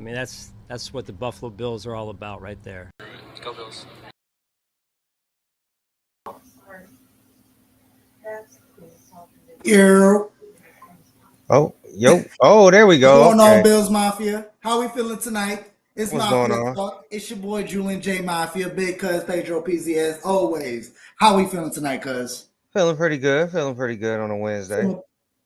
mean, that's what the Buffalo Bills are all about right there. Let's go Bills. Yo, Oh, yo. Oh, there we what's go. going on, Okay. Bills Mafia? How we feeling tonight? It's What's going Mafia on? Talk. It's your boy Julian J Mafia, Big Cuz Pedro PZ as always. How we feeling tonight, Cuz? Feeling pretty good. Feeling pretty good on a Wednesday.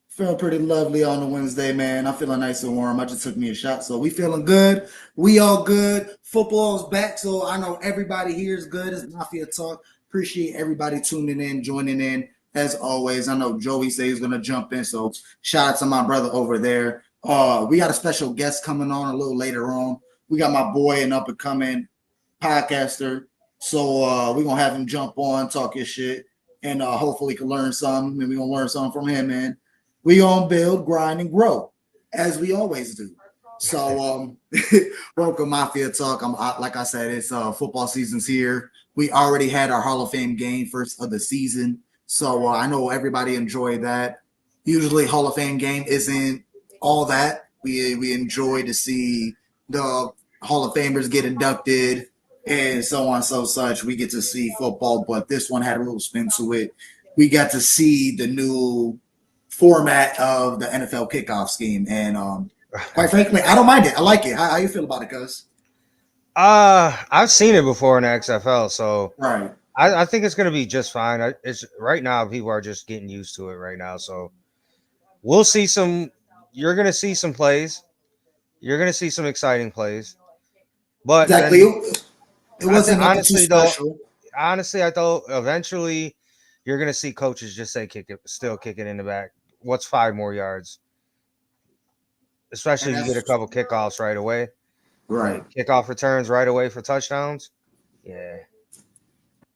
Feeling pretty lovely on a Wednesday, man. I'm feeling nice and warm. I just took me a shot, so we feeling good. We all good. Football's back, so I know everybody here is good. It's Mafia Talk. Appreciate everybody tuning in, joining in. As always, I know Joey says he's gonna jump in, so shout out to my brother over there. We got a special guest coming on a little later on. We got my boy, an up and coming podcaster. So we're gonna have him jump on, talk his shit, and hopefully can learn something. And we're gonna learn something from him, man. We gonna build, grind, and grow, as we always do. So welcome Mafia Talk. Like I said, it's football season's here. We already had our Hall of Fame game first of the season. So I know everybody enjoyed that. Usually Hall of Fame game isn't all that. We enjoy to see the Hall of Famers get inducted and so on and so such. We get to see football, but this one had a little spin to it. We got to see the new format of the NFL kickoff scheme. And quite frankly, I don't mind it. I like it. How you feel about it, Cuz? I've seen it before in the XFL, so Right. I think it's gonna be just fine. It's right now people are just getting used to it right now, so we'll see some. You're gonna see some plays. You're gonna see some exciting plays, but Exactly. then It wasn't nothing too honestly though, special. I thought eventually you're gonna see coaches just say still kick it in the back. What's 5 more yards? Especially And if you get a that's couple kickoffs right away, right. kickoff returns right away for touchdowns. Yeah.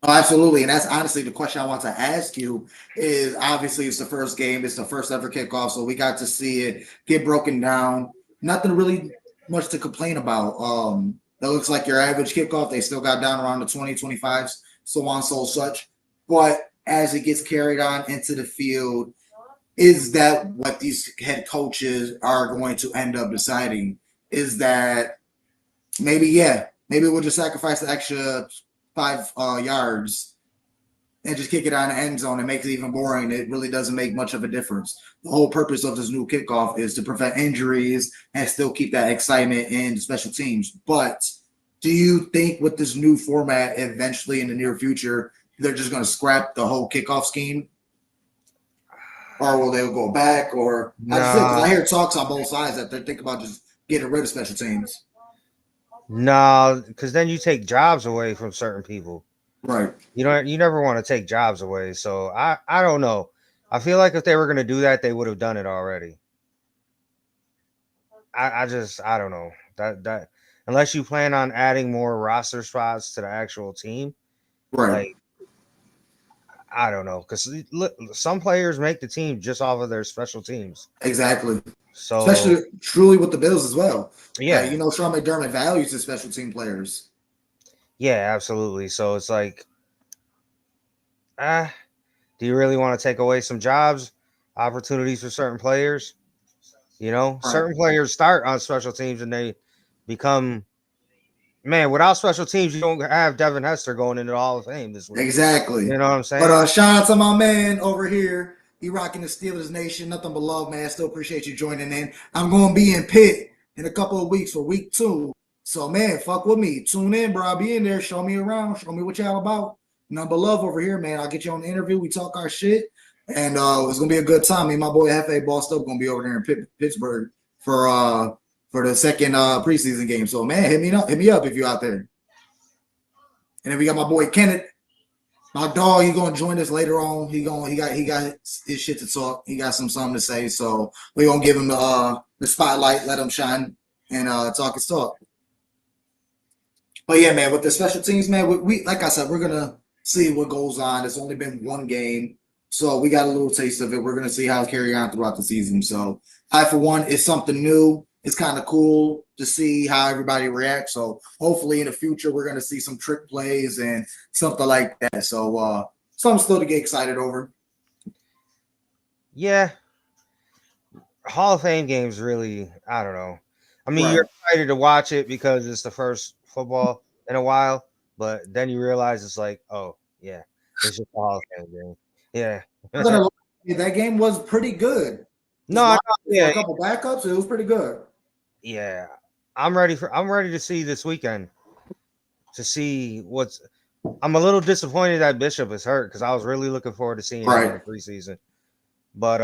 Oh, absolutely. And that's honestly the question I want to ask you is obviously it's the first game, it's the first ever kickoff. So we got to see it get broken down. Nothing really much to complain about. That looks like your average kickoff. They still got down around the 20, 25s, so on, so such. But as it gets carried on into the field, is that what these head coaches are going to end up deciding? Is that maybe we'll just sacrifice the extra 5 yards and just kick it on the end zone and make it even boring. It really doesn't make much of a difference. The whole purpose of this new kickoff is to prevent injuries and still keep that excitement in special teams. But do you think with this new format, eventually in the near future, they're just going to scrap the whole kickoff scheme? Or will they go back? Or because I hear talks on both sides that they're thinking about just getting rid of special teams. No, because then you take jobs away from certain people. Right. You never want to take jobs away. So I don't know. I feel like if they were going to do that, they would have done it already. I don't know that unless you plan on adding more roster spots to the actual team, Right. like I don't know, because some players make the team just off of their special teams. Exactly. So especially truly with the Bills as well. Yeah. Sean McDermott values his special team players. Yeah, absolutely. So it's like, do you really want to take away some jobs, opportunities for certain players? Certain players start on special teams and they become, man, without special teams, you don't have Devin Hester going into the Hall of Fame this week. Exactly. You know what I'm saying? But shout out to my man over here. He rocking the Steelers Nation. Nothing but love, man. Still appreciate you joining in. I'm going to be in Pitt in a couple of weeks for week 2. So, man, fuck with me. Tune in, bro. I'll be in there. Show me around. Show me what y'all about. Nothing but love over here, man. I'll get you on the interview. We talk our shit. And it's going to be a good time. Me and my boy Hefe Bossed Up going to be over there in Pittsburgh for the second preseason game. So, man, hit me up if you're out there. And then we got my boy Kenneth. My dog, he gonna join us later on. He got his shit to talk. He got something to say. So we gonna give him the spotlight, let him shine, and talk his talk. But yeah, man, with the special teams, man, we like I said, we're gonna see what goes on. It's only been one game, so we got a little taste of it. We're gonna see how it carry on throughout the season. So I, for one, it's something new. It's kind of cool to see how everybody reacts. So hopefully in the future, we're going to see some trick plays and something like that. So something still to get excited over. Yeah. Hall of Fame games really, I don't know. I mean, Right. you're excited to watch it because it's the first football in a while, but then you realize it's like, oh yeah, it's just a Hall of Fame game. Yeah. I'm gonna lie to you, that game was pretty good. Just No, no, watching it for yeah, a couple backups, it was pretty good. yeah. I'm ready to see this weekend to see what's. I'm a little disappointed that Bishop is hurt because I was really looking forward to seeing him in the Right. preseason. But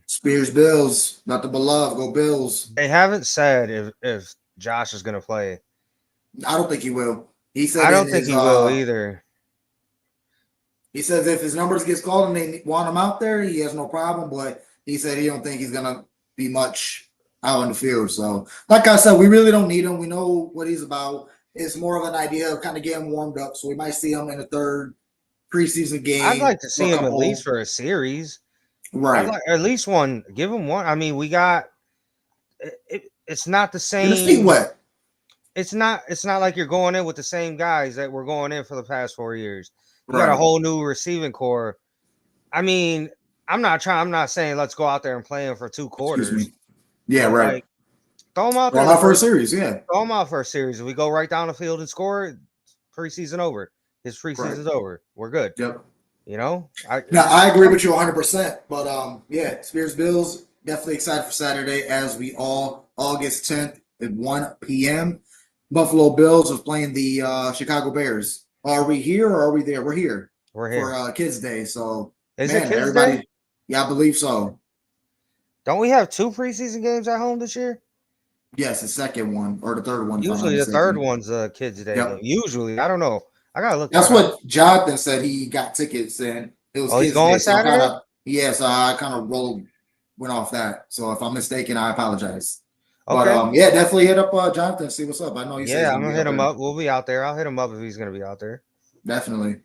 Spears Bills, not the beloved. Go Bills. they haven't said if Josh is gonna play. I don't think he will. He I said in don't think his he will either. he says if his numbers gets called and they want him out there, he has no problem. But he said he don't think he's gonna be much out in the field. So, like I said, we really don't need him. We know what he's about. It's more of an idea of kind of getting warmed up. So we might see him in the third preseason I'd game like to for see a him at couple. least for a series. I'd Right. like at least one. Give him one. I mean, we got it's not the Get his feet same. wet. It's not like you're going in with the same guys that were going in for the past 4 years. You got a Right. whole new receiving core. I mean, I'm not saying let's go out there and play him for 2 Excuse quarters, me. Yeah, but right. like throw him out Well, there the not for a first series, yeah. throw him out for a series. If we go right down the field and score, preseason over. His Right. preseason's over. We're good. Yep. You know? Now I agree with you 100%. But yeah, Spears Bills definitely excited for Saturday as we all August 10th at 1 p.m. Buffalo Bills is playing the Chicago Bears. Are we here or are we there? We're here We're for here. Kids Day. So Is it man, Kids everybody, Day? yeah, I believe so. Don't we have 2 preseason games at home this year? Yes, the second one or the third one, if I'm not Usually the third mistaken. one's a Kids Day game. Yep. Usually, I don't know. I gotta look That's that up. what Jonathan said. He got tickets and it was Oh, he's Kids going Day. So I Saturday? kind of I kind of went off that. So if I'm mistaken, I apologize. Okay. But yeah, definitely hit up Jonathan, see what's up. I know he said he's Yeah, gonna I'm gonna be hit out him there. up. We'll be out there. I'll hit him up if he's gonna be out there. Definitely.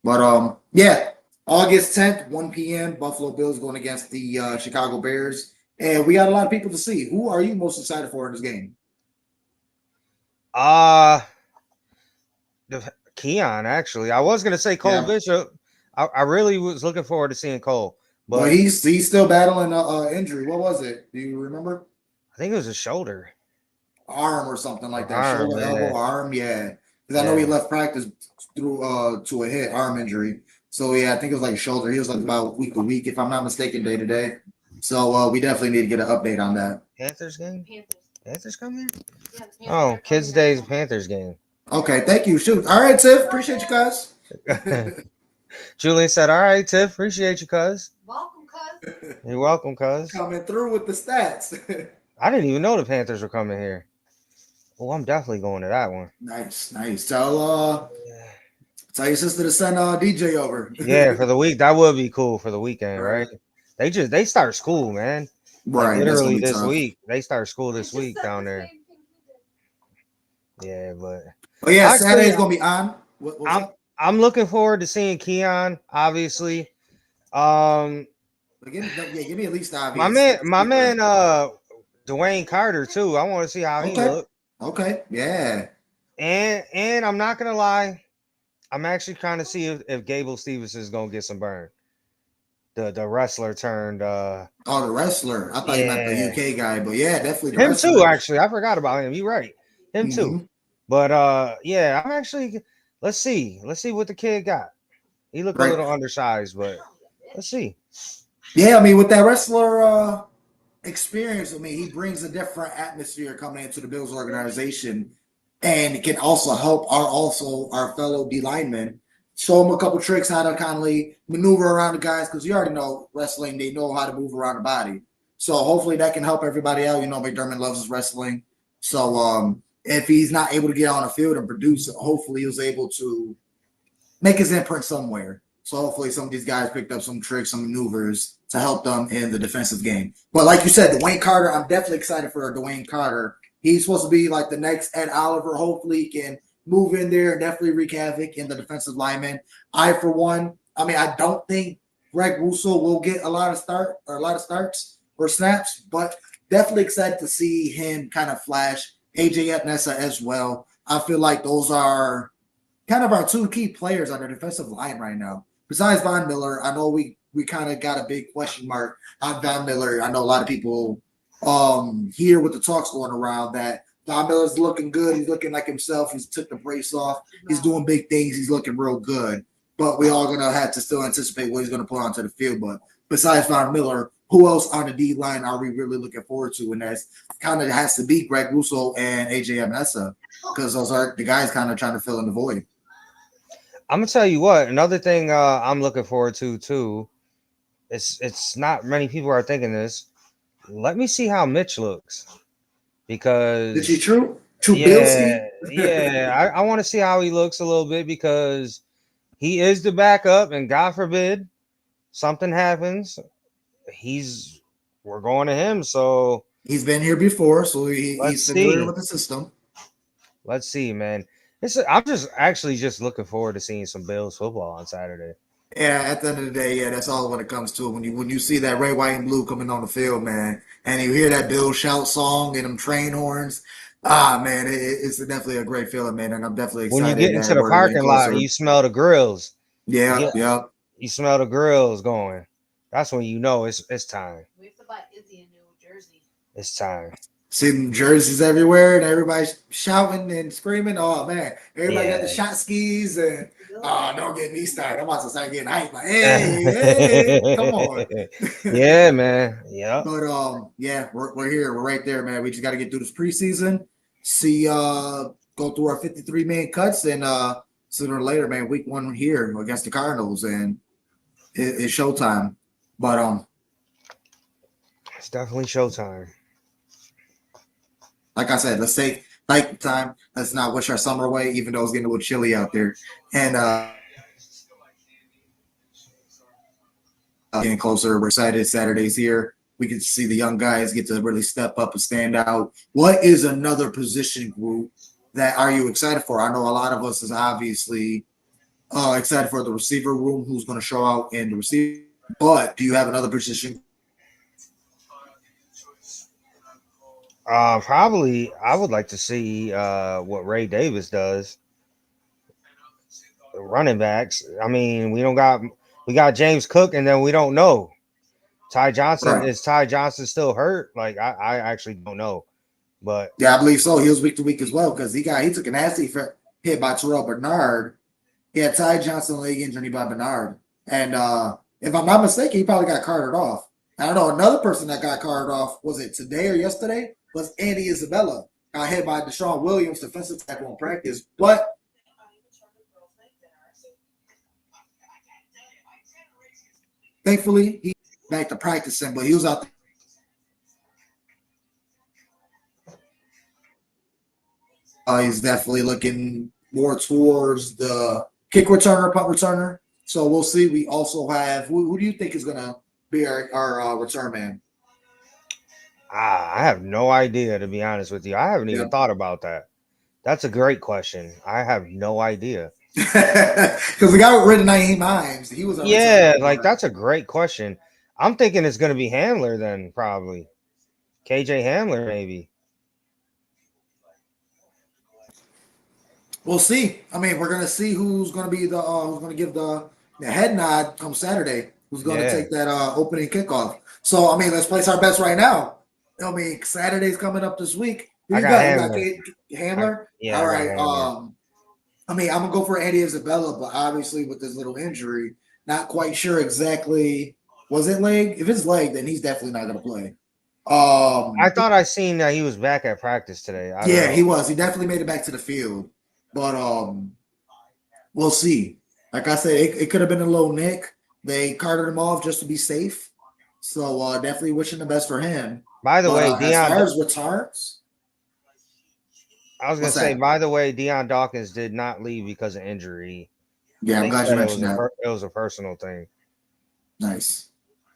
But yeah, August 10th, 1 p.m. Buffalo Bills going against the Chicago Bears. And we got a lot of people to see. Who are you most excited for in this game? Keon, actually. I was gonna say Cole Yeah. Bishop. I really was looking forward to seeing Cole, Well, but he's still battling injury. What was it? Do you remember? I think it was a shoulder. Arm or something like that. Arm, Shoulder, yeah. elbow, arm. Yeah. Because I know he left practice through to a hit, arm injury. So yeah, I think it was like shoulder. He was like about week to week, if I'm not mistaken, day to day. So we definitely need to get an update on that. Panthers game? Panthers come here? Yeah, the Panthers Oh, are Kids coming Day's back. Panthers game. Okay, thank you. Shoot. All right, Tiff. Appreciate you guys. Julian said, "All right, Tiff, appreciate you, cuz." Welcome, cuz. You're welcome, cuz. Coming through with the stats. I didn't even know the Panthers were coming here. Oh, I'm definitely going to that one. Nice. Tell your sister to send DJ over. Yeah, for the week. That would be cool for the weekend, right? They start school, man. Right. Like That's gonna literally be this tough. week. They start school I this just week said down the there. same thing he did. Yeah, but But yeah, Actually, Saturday's gonna be on. What's up? I'm looking forward to seeing Keon, obviously. Give me at least obvious. My man Dwayne Carter too. I want to see how he Okay. look. Okay. Yeah. And I'm not gonna lie, I'm actually trying to see if Gable Stevenson is gonna get some burn. The wrestler turned Oh, the wrestler. I thought you meant the Yeah. UK guy, but yeah, definitely the him wrestler. too, actually. I forgot about him. You're right. Him too. Mhm. But yeah, I'm actually let's see what the kid got. He looked Right. a little undersized, but let's see. Yeah, I mean, with that wrestler experience, I mean, he brings a different atmosphere coming into the Bills organization, and it can also help our fellow D linemen. Show them a couple tricks how to kind of maneuver around the guys, because you already know wrestling; they know how to move around the body. So hopefully that can help everybody out. You know, McDermott loves his wrestling, so if he's not able to get on the field and produce, hopefully he was able to make his imprint somewhere. So hopefully some of these guys picked up some tricks, some maneuvers to help them in the defensive game. But like you said, Dwayne Carter, I'm definitely excited for Dwayne Carter. He's supposed to be like the next Ed Oliver. Hopefully he can move in there and definitely wreak havoc in the defensive lineman. I don't think Greg Russo will get a lot of starts or snaps, but definitely excited to see him kind of flash. AJ Epnesa as well. I feel like those are kind of our two key players on the defensive line right now. Besides Von Miller, I know we kind of got a big question mark on Von Miller. I know a lot of people here with the talks going around that Von Miller's looking good. He's looking like himself. He's took the brace off. He's doing big things. He's looking real good. But we all gonna have to still anticipate what he's gonna put onto the field. But besides Von Miller, who else on the D line are we really looking forward to? And that's kind of has to be Greg Russo and AJ Epinesa, because those are the guys kind of trying to fill in the void. I'm gonna tell you what. Another thing I'm looking forward to too. It's not many people are thinking this. Let me see how Mitch looks, because Is he true? I want to see how he looks a little bit, because he is the backup, and God forbid something happens, we're going to him. So he's been here before, so he's familiar with the system. Let's see, man. I'm just looking forward to seeing some Bills football on Saturday. Yeah, at the end of the day, yeah, that's all when it comes to it. When you see that red, white, and blue coming on the field, man, and you hear that Bill shout song and them train horns, man, it's definitely a great feeling, man, and I'm definitely excited. When you get into the parking lot, you smell the grills. Yeah. You smell the grills going. That's when you know it's time. We have to buy Izzy a new jersey. It's time. See jerseys everywhere and everybody's shouting and screaming. Oh man, everybody got the shot skis and don't get me started. I'm about to start getting hyped. Like, hey, come on. Yeah, man. Yeah. But yeah, we're here. We're right there, man. We just got to get through this preseason. See, go through our 53 man cuts, and sooner or later, man, week 1 here against the Cardinals, and it's showtime. But it's definitely showtime. Like I said, let's take time. Let's not wish our summer away, even though it's getting a little chilly out there. And getting closer. We're excited. Saturday's here. We get to see the young guys get to really step up and stand out. What is another position group that are you excited for? I know a lot of us is obviously excited for the receiver room, who's going to show out in the receiver. But do you have another position? Probably, I would like to see what Ray Davis does. The running backs. I mean, we got James Cook, and then we don't know. Ty Johnson, Right. Is Ty Johnson still hurt? Like, I actually don't know. But yeah, I believe so. He was week to week as well, because he took a nasty hit by Terrell Bernard. He had Ty Johnson leg injury by Bernard, and if I'm not mistaken, he probably got carted off. I don't know, another person that got carted off, was it today or yesterday? Was Andy Isabella. Got hit by Deshaun Williams, defensive tackle in practice. But thankfully, he back to practicing, but he was out there. He's definitely looking more towards the kick returner, punt returner. So we'll see. We also have, who do you think is going to be our return man? I have no idea, to be honest with you. I haven't even thought about that. That's a great question. I have no idea. Because the guy with written Naeem Hines, he was. That's a great question. I'm thinking it's going to be Hamler then, probably. KJ Hamler, maybe. We'll see. I mean, we're going to see who's going to be who's going to give the head nod come Saturday. Who's going to take that opening kickoff? So, I mean, let's place our bets right now. I mean, Saturday's coming up this week. I got Hamler. You got Hamler? All right. I mean, I'm going to go for Andy Isabella, but obviously with this little injury, not quite sure exactly. Was it leg? If it's leg, then he's definitely not going to play. I thought I seen that he was back at practice today. He was. He definitely made it back to the field. But we'll see. Like I said, it could have been a low nick. They carted him off just to be safe. So definitely wishing the best for him. By the way, as far as returns, I was going to say, by the way, Deion Dawkins did not leave because of injury. Yeah, I'm glad you mentioned that. It was a personal thing. Nice.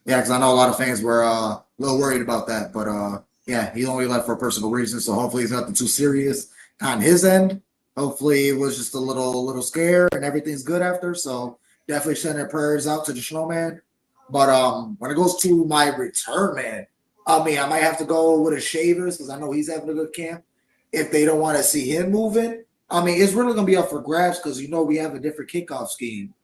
Yeah, because I know a lot of fans were a little worried about that. But, yeah, he only left for personal reasons. So hopefully it's nothing too serious on his end. Hopefully it was just a little scare and everything's good after. So definitely sending prayers out to the snowman. But when it goes to my return, man, I mean, I might have to go with a Shavers because I know he's having a good camp. If they don't want to see him moving, I mean, it's really going to be up for grabs because, we have a different kickoff scheme.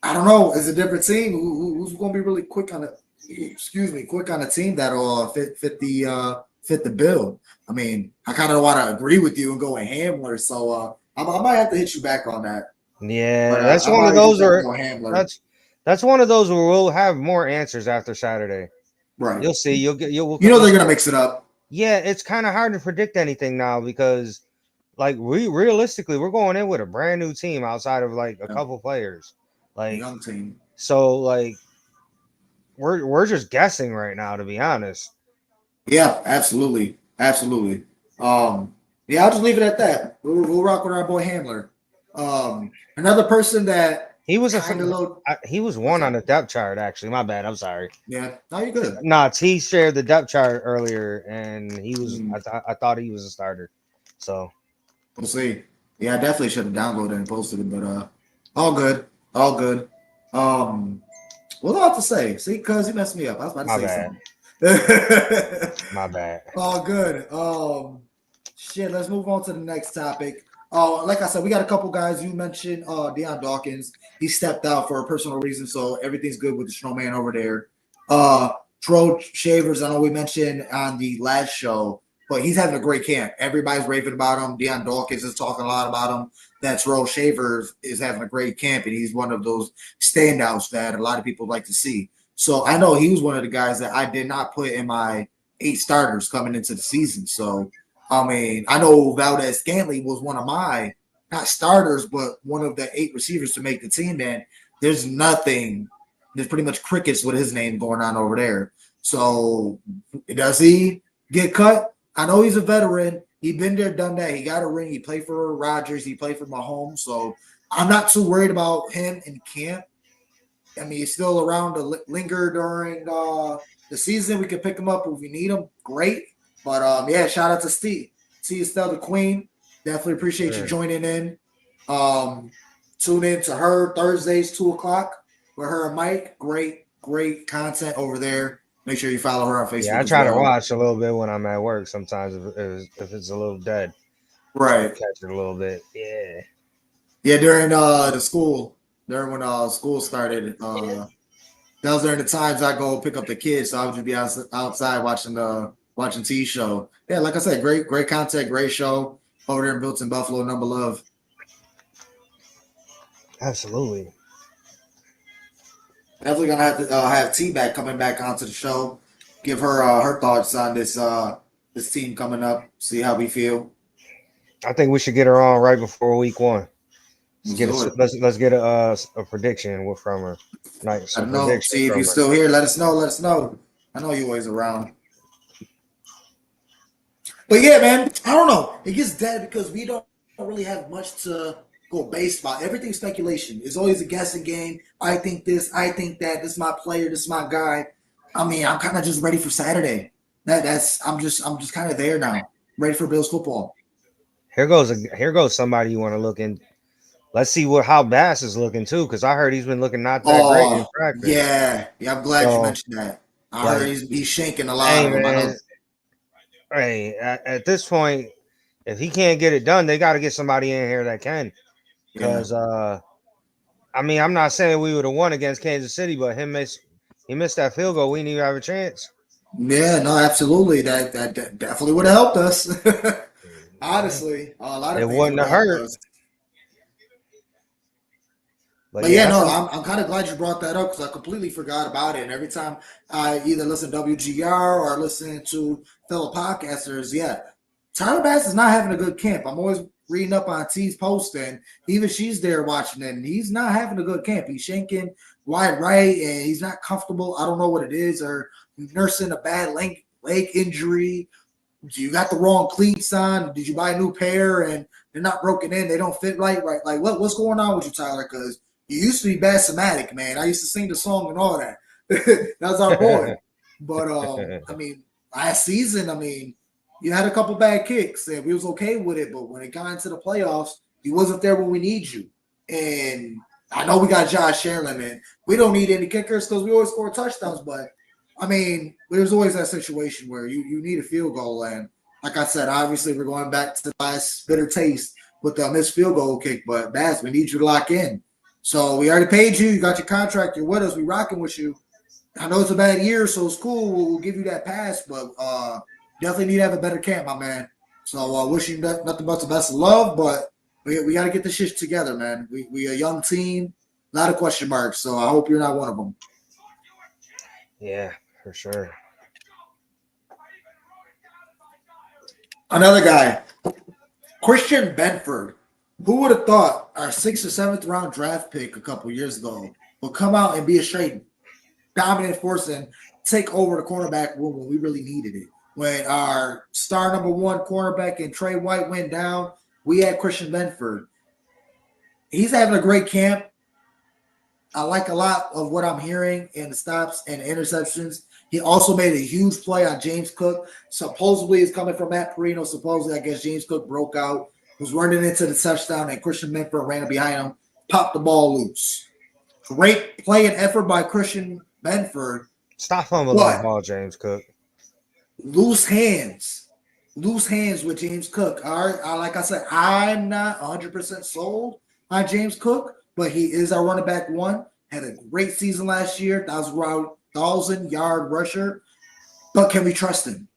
I don't know. It's a different team. Who's going to be really quick on it? excuse me, quick on a team that'll fit the bill. I mean, I kind of want to agree with you and go with Hamler, so I might have to hit you back on that. Yeah, But that's I one of might those hit that where go Hamler. that's one of those where we'll have more answers after Saturday. Right. You'll see. You'll They're gonna mix it up. Yeah, it's kind of hard to predict anything now because, like, realistically, we're going in with a brand new team outside of like a couple players. Like, Young team. so like we're just guessing right now, to be honest. Yeah, absolutely. Yeah, I'll just leave it at that. We'll rock with our boy Hamler. Another person that He was he was one on the depth chart, actually. My bad. I'm sorry. Yeah, no, you're good. Nah, T shared the depth chart earlier, and he was. I thought he was a starter. So we'll see. Yeah, I definitely should have downloaded and posted it, but all good. What do I have to say? See, cuz you messed me up. I was about to say something. My bad. All good. Shit, let's move on to the next topic. Like I said, we got a couple guys. You mentioned Deion Dawkins. He stepped out for a personal reason, so everything's good with the snowman over there. Troll Shavers, I know we mentioned on the last show, but he's having a great camp. Everybody's raving about him. Deion Dawkins is talking a lot about him. That Troll Shavers is having a great camp, and he's one of those standouts that a lot of people like to see. So I know he was one of the guys that I did not put in my 8 starters coming into the season. So I mean, I know Valdez Scantley was one of my not starters, but one of the 8 receivers to make the team. And there's pretty much crickets with his name going on over there. So does he get cut? I know he's a veteran. He's been there, done that. He got a ring. He played for Rodgers. He played for Mahomes. So I'm not too worried about him in camp. I mean, he's still around to linger during the season. We can pick him up if we need him. Great. But yeah, shout out to Steve. See Estelle the Queen. Definitely appreciate you joining in. Tune in to her Thursdays, 2:00 with her and Mike. Great content over there. Make sure you follow her on Facebook. Yeah, I try to watch a little bit when I'm at work sometimes if it's a little dead. Right. Catch it a little bit. Yeah. Yeah, during the school. During when school started. That was during the times I go pick up the kids. So I would just be outside watching T show. Yeah, like I said, great content, great show over there in Bilton, Buffalo, number love. Absolutely. Definitely gonna have to have T back coming back onto the show. Give her her thoughts on this team coming up. See how we feel. I think we should get her on right before week 1. Let's get a prediction from her. Nice. I don't know. See if you're still here. Let us know. I know you're always around. But yeah, man, I don't know. It gets dead because we don't really have much to go based by. Everything's speculation. It's always a guessing game. I think this, I think that. This is my player. This is my guy. I mean, I'm kind of just ready for Saturday. I'm just kind of there now. Ready for Bills football. Here goes somebody you want to look in. Let's see how Bass is looking too, because I heard he's been looking not that great in practice. Yeah, I'm glad you mentioned that. I heard he's shanking a lot. Hey, at this point, if he can't get it done, they got to get somebody in here that can. Because I mean, I'm not saying we would have won against Kansas City, but he missed that field goal. We didn't even have a chance. Yeah, no, absolutely. That definitely would have helped us. Honestly, a lot of it wouldn't have hurt. Us. But yeah, no, I'm kind of glad you brought that up because I completely forgot about it. And every time I either listen to WGR or listen to fellow podcasters, Tyler Bass is not having a good camp. I'm always reading up on T's post, and even she's there watching it, and he's not having a good camp. He's shanking wide right, and he's not comfortable. I don't know what it is, or nursing a bad leg injury. You got the wrong cleats on. Did you buy a new pair, and they're not broken in? They don't fit right? Like what's going on with you, Tyler? Because you used to be Bassomatic, man. I used to sing the song and all that. That's our boy. But I mean, last season, I mean, you had a couple bad kicks and we was okay with it. But when it got into the playoffs, he wasn't there when we need you. And I know we got Josh Allen, and we don't need any kickers because we always score touchdowns. But I mean, there's always that situation where you need a field goal. And like I said, obviously we're going back to the last bitter taste with the missed field goal kick. But Bass, we need you to lock in. So we already paid you. You got your contract. You're with us. We rocking with you. I know it's a bad year, so it's cool. We'll give you that pass, but definitely need to have a better camp, my man. So wish you nothing but the best of love, but we got to get the shit together, man. We a young team, a lot of question marks, so I hope you're not one of them. Yeah, for sure. Another guy, Christian Benford. Who would have thought our 6th or 7th round draft pick a couple years ago would come out and be a straight dominant force and take over the cornerback room when we really needed it? When our star number 1 cornerback and Trey White went down, we had Christian Benford. He's having a great camp. I like a lot of what I'm hearing in the stops and interceptions. He also made a huge play on James Cook. Supposedly it's coming from Matt Perino. Supposedly, I guess James Cook broke out, was running into the touchdown, and Christian Benford ran behind him, popped the ball loose. Great play and effort by Christian Benford. Stop fumbling the ball, James Cook. Loose hands with James Cook. All right, like I said, I'm not 100% sold on James Cook, but he is our running back 1. Had a great season last year. 1,000-yard rusher. But can we trust him?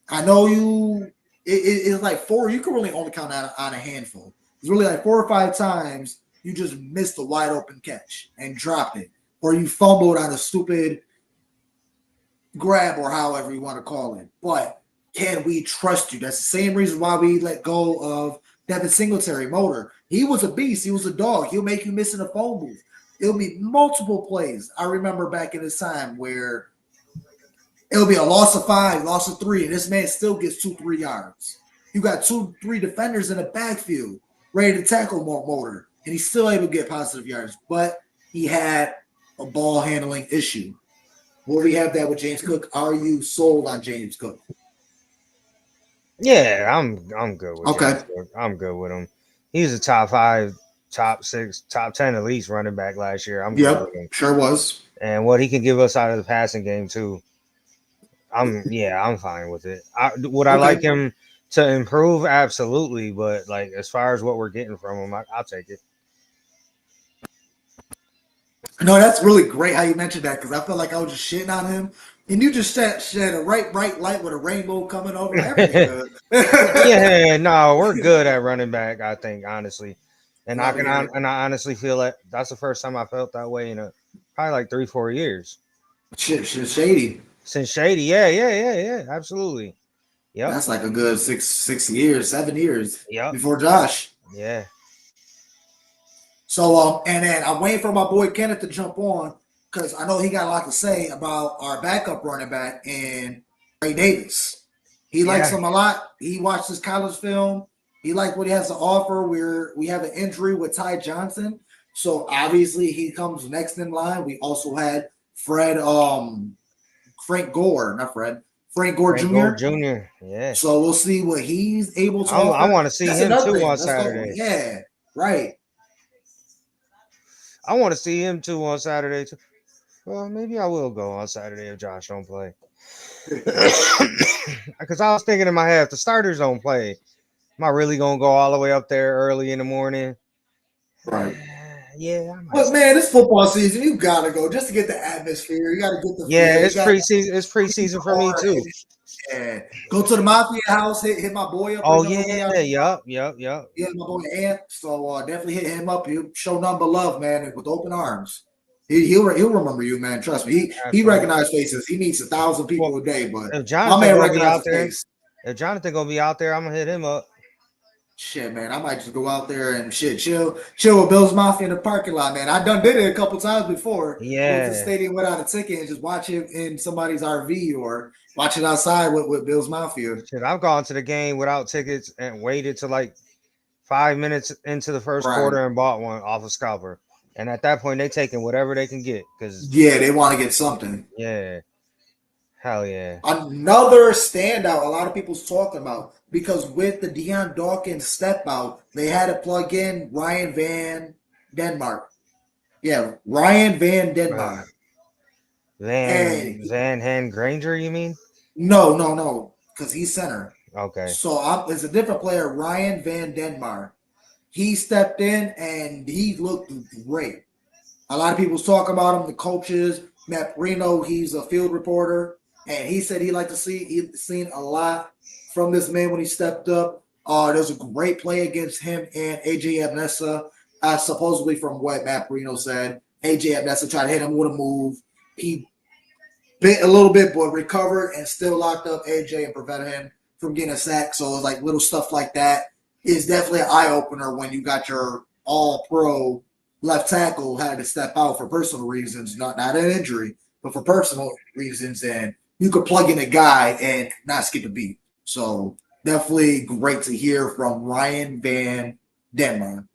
I know it's like 4. You can really only count on a handful. It's really like 4 or 5 times you just missed a wide open catch and dropped it, or you fumbled on a stupid grab, or however you want to call it. But can we trust you? That's the same reason why we let go of Devin Singletary. Motor. He was a beast. He was a dog. He'll make you miss in a phone booth. It'll be multiple plays. I remember back in this time where it'll be a loss of 5, loss of 3, and this man still gets 2-3 yards. You got 2-3 defenders in the backfield ready to tackle Motor, and he's still able to get positive yards. But he had a ball handling issue. Will we have that with James Cook? Are you sold on James Cook? Yeah, I'm good with Okay. James Cook. I'm good with him. He's a top 5, top 6, top 10 at least running back last year. I'm good with him. Sure was. And what he can give us out of the passing game too. I'm fine with it. Would I like him to improve? Absolutely, but like as far as what we're getting from him, I'll take it. No, that's really great how you mentioned that, because I felt like I was just shitting on him, and you just shed a bright light with a rainbow coming over everything. Yeah, no, we're good at running back, I think, honestly. And I honestly feel that that's the first time I felt that way in probably like 3-4 years. Shit, Shady. Since Shady, yeah, absolutely. Yep. That's like a good 6 years, 7 years. Yep. Before Josh. Yeah. So and then I'm waiting for my boy Kenneth to jump on, because I know he got a lot to say about our backup running back and Ray Davis. He likes him a lot. He watched his college film. He liked what he has to offer. We have an injury with Ty Johnson, so obviously he comes next in line. We also had Frank Gore Jr. Yeah. So we'll see what he's able to offer. I want to see him too on Saturday. Yeah, right. I want to see him too on Saturday too. Well, maybe I will go on Saturday if Josh don't play. Because I was thinking in my head, if the starters don't play, am I really gonna go all the way up there early in the morning? Right. Yeah. But man, this football season, you gotta go just to get the atmosphere. You gotta get the it's preseason. It's preseason for me too. Yeah. Go to the Mafia house, hit my boy up. Oh yeah, yep. Yeah, my boy Ant. So definitely hit him up. He'll show nothing but love, man, with open arms. He'll remember you, man. Trust me. He recognizes faces. He meets 1,000 people a day, but if Jonathan my man gonna be out there, face. If Jonathan gonna be out there, I'm gonna hit him up. Shit, man, I might just go out there and chill with Bill's Mafia in the parking lot, man. I did it a couple times before. Yeah. Go to the stadium without a ticket and just watch it in somebody's RV or watch it outside with Bill's Mafia. Shit, I've gone to the game without tickets and waited to like 5 minutes into the first quarter and bought one off of Scalper. And at that point, they taking whatever they can get because they want to get something. Yeah. Hell yeah. Another standout a lot of people's talking about, because with the Deion Dawkins step out, they had to plug in Ryan Van Denmark. Yeah, Ryan Van Denmark. Van Hand Granger, you mean? No, because he's center. Okay. So it's a different player, Ryan Van Denmark. He stepped in and he looked great. A lot of people's talking about him, the coaches, Matt Reno, he's a field reporter, and he said he'd seen a lot from this man when he stepped up. There's a great play against him and AJ Abnessa. Supposedly from what Matt Reno said, AJ Abnessa tried to hit him with a move. He bit a little bit, but recovered and still locked up AJ and prevented him from getting a sack. So it's like little stuff like that is definitely an eye opener when you got your all pro left tackle had to step out for personal reasons, not an injury, but for personal reasons, and you could plug in a guy and not skip a beat. So definitely great to hear from Ryan Van Denmark.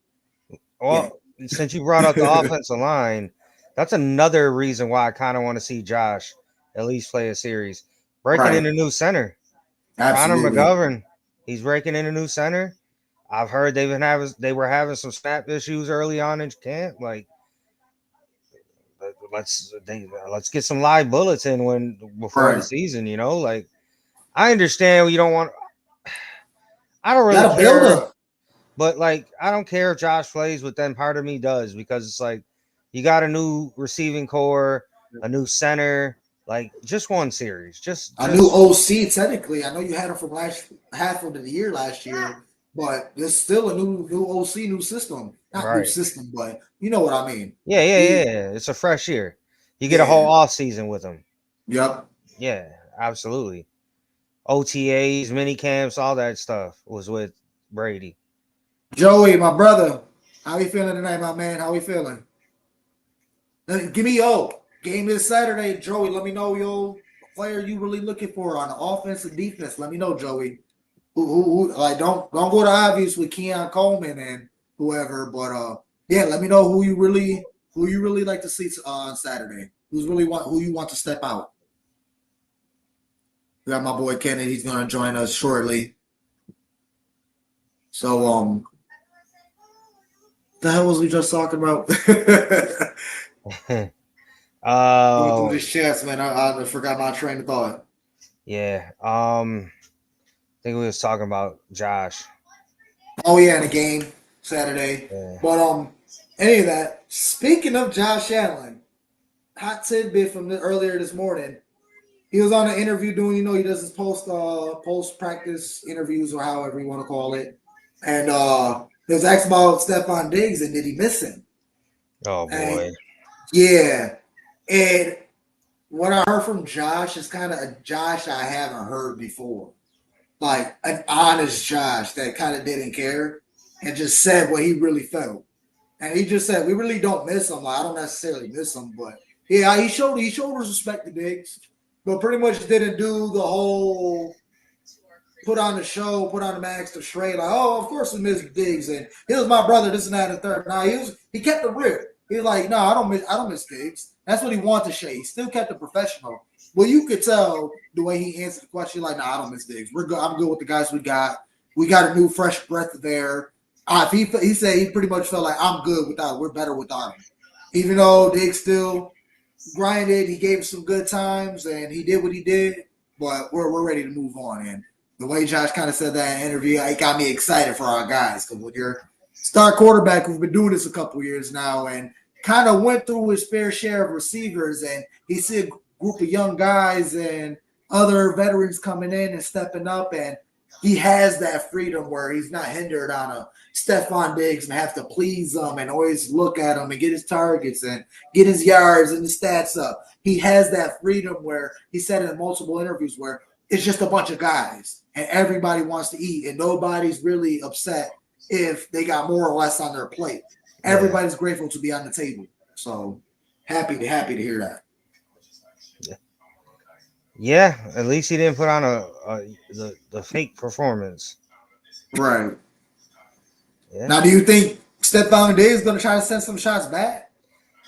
Well, since you brought up the offensive line, that's another reason why I kind of want to see Josh at least play a series. Breaking in a new center. Absolutely. Connor McGovern, he's breaking in a new center. I've heard they were having some snap issues early on in camp. Like, let's get some live bullets in before the season. You know, like I understand you don't want. I don't really care, but like I don't care if Josh plays, but then part of me does because it's like you got a new receiving core, a new center. Like just one series, just a new OC. Technically, I know you had him from half of the year last year, but there's still a new OC, new system. Not new system, but you know what I mean. Yeah. It's a fresh year. You get a whole off season with him. Yep. Yeah, absolutely. OTAs, mini camps, all that stuff was with Brady. Joey, my brother, how you feeling tonight, my man? How we feeling? Give me game this Saturday, Joey. Let me know player you really looking for on the offense and defense. Let me know, Joey. Who like don't go to obvious with Keon Coleman and whoever, but let me know who you really like to see on Saturday. Who you want to step out. We got my boy Kennedy. He's gonna join us shortly. So the hell was we just talking about? Going through this chest, man. I forgot my train of thought. Yeah. I think we was talking about Josh. Oh yeah, in the game Saturday. Yeah. But any of that. Speaking of Josh Allen, hot tidbit from earlier this morning. He was on an interview doing, he does his post practice interviews or however you want to call it. And he was asked about Stephon Diggs and did he miss him? Oh boy. Yeah. And what I heard from Josh is kind of a Josh I haven't heard before. Like an honest Josh that kind of didn't care and just said what he really felt. And he just said, we really don't miss him. Like, I don't necessarily miss him, but yeah, he showed his respect to Diggs, but pretty much didn't do the whole put on the show, put on the max to Shrey, like, oh, of course we miss Diggs and he was my brother, this and that and third. Nah, he kept it real. He was like, no, I don't miss Diggs. That's what he wanted to say. He still kept it professional. Well, you could tell the way he answered the question, like, I don't miss Diggs. We're good. I'm good with the guys we got. We got a new fresh breath there. He said he pretty much felt like I'm good without. We're better without him. Even though Diggs still grinded, he gave us some good times and he did what he did. But we're ready to move on. And the way Josh kind of said that in the interview, it got me excited for our guys because when you're star quarterback who's been doing this a couple years now and kind of went through his fair share of receivers and he see a group of young guys and other veterans coming in and stepping up and he has that freedom where he's not hindered on a Stephon Diggs and have to please them and always look at him and get his targets and get his yards and his stats up. He has that freedom where he said in multiple interviews where it's just a bunch of guys and everybody wants to eat and nobody's really upset if they got more or less on their plate. Everybody's grateful to be on the table. So happy to hear that. Yeah, at least he didn't put on the fake performance. Right. Yeah. Now, do you think Stephon Diggs is going to try to send some shots back?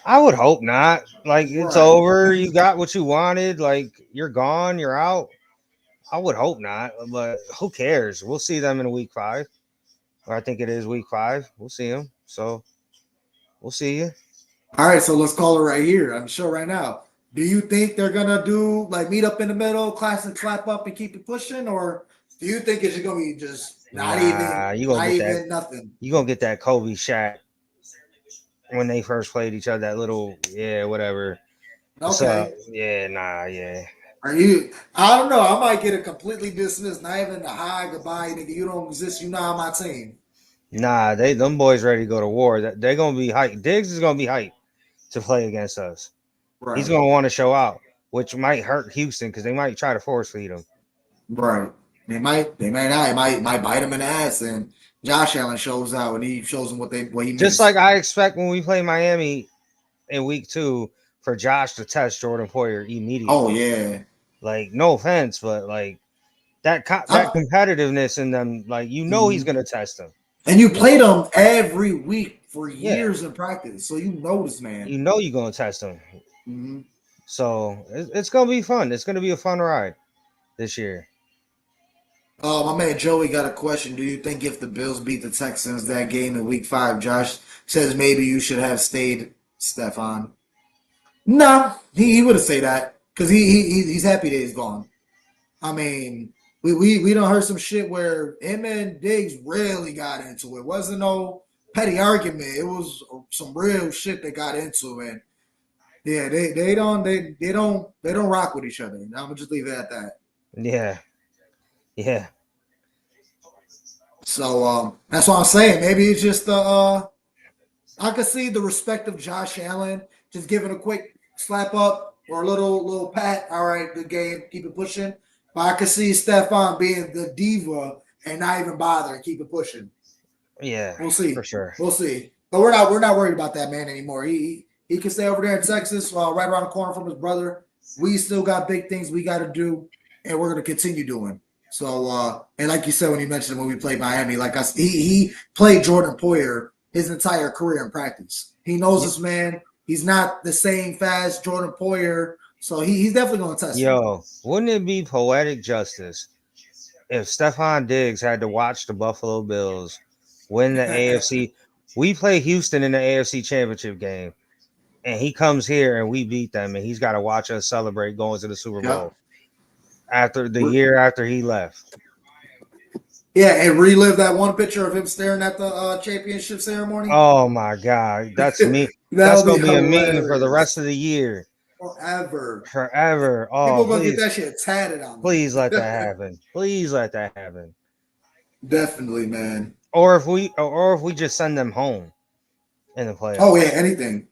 I would hope not. Like, it's over. You got what you wanted. Like, you're gone. You're out. I would hope not, but who cares? We'll see them in week 5. Or I think it is week 5. We'll see them. So, we'll see you. All right, so let's call it right here. I'm sure right now. Do you think they're going to do, like, meet up in the middle, classic slap up and keep it pushing? Or do you think it's going to be just nothing? You're going to get that Kobe Shaq when they first played each other, that little, whatever. Okay. Yeah, nah, yeah. Are you? I don't know. I might get it completely dismissed. Not even a hi, goodbye, nigga. You don't exist. You not on my team. Nah, them boys ready to go to war. They're gonna be hyped. Diggs is gonna be hyped to play against us. He's Right. gonna want to show out, which might hurt Houston because they might try to force feed him. Right. They might not. It might bite him in the ass, and Josh Allen shows out and he shows them what he Just missed. like I expect when we play Miami in week 2 for Josh to test Jordan Poyer Oh immediately. yeah. Like, no offense, but like that I, competitiveness in them, like he's mhm. gonna test them. And you played him every week for Yeah, years in practice, so you know this man. you're gonna test them. Mm-hmm. So it's gonna be fun. It's gonna be a fun ride this year. My man Joey got a question. Do you think if the Bills beat the Texans that game in Week 5, Josh says maybe you should have stayed, Stefan? No, he wouldn't say that because he's happy that he's gone. I mean, we don't heard some shit where him and Diggs really got into it. Wasn't no petty argument. It was some real shit they got into, and yeah, they don't rock with each other. I'm gonna just leave it at that. Yeah, yeah, So that's what I'm saying. Maybe it's just I could see the respect of Josh Allen just giving a quick slap up or a little pat. All right, good game, keep it pushing. But I could see Stephon being the diva and not even bother and keep it pushing. yeah, We'll see. for sure. We'll see. But we're not worried about that man anymore. He can stay over there in Texas, right around the corner from his brother. We still got big things we got to do, and we're going to continue doing. So, and like you said when you mentioned when we played Miami, like us, he played Jordan Poyer his entire career in practice. He knows this man. He's not the same fast Jordan Poyer, so he's definitely going to test him. Yo, wouldn't it be poetic justice if Stephon Diggs had to watch the Buffalo Bills win the AFC? We play Houston in the AFC Championship game, and he comes here and we beat them, and he's got to watch us celebrate going to the Super Bowl after the year after he left. Yeah, and relive that one picture of him staring at the championship ceremony. Oh my God, that's me. That's gonna be a meme for the rest of the year. Forever. Oh, People gonna please, get that shit tatted on them. please let that happen. Please let that happen. Definitely, man. Or if we just send them home in the playoffs. Oh yeah, anything.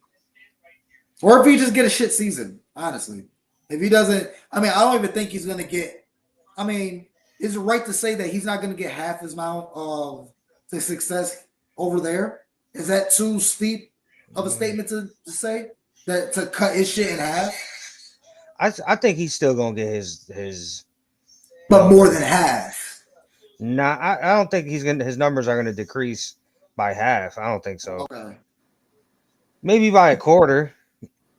Or if he just get a shit season, honestly. If he doesn't, I mean, I don't even think he's gonna get. I mean, is it right to say that he's not gonna get half his amount of the success over there? Is that too steep of a statement to say that to cut his shit in half? I think he's still gonna get his. But more than half. Nah, I don't think his numbers are gonna decrease by half. I don't think so. Okay. Maybe by a quarter.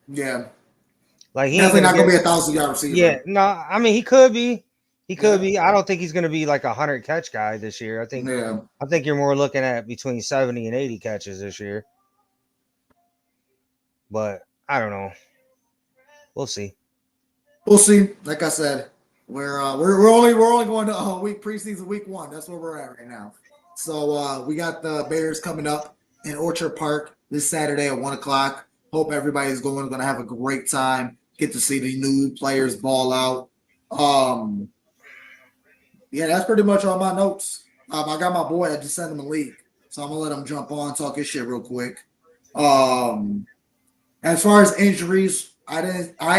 Yeah. Like he definitely not gonna be 1,000-yard receiver. Yeah, no, I mean he could be. He could be. I don't think he's gonna be like a 100 catch guy this year. I think you're more looking at between 70 and 80 catches this year. But I don't know. We'll see. We'll see. Like I said, we're only going to preseason week 1. That's where we're at right now. So we got the Bears coming up in Orchard Park this Saturday at 1:00. Hope everybody's going to have a great time. Get to see the new players ball out. Yeah, that's pretty much all my notes. I got my boy. I just sent him a link, so I'm gonna let him jump on, talk his shit real quick. As far as injuries, I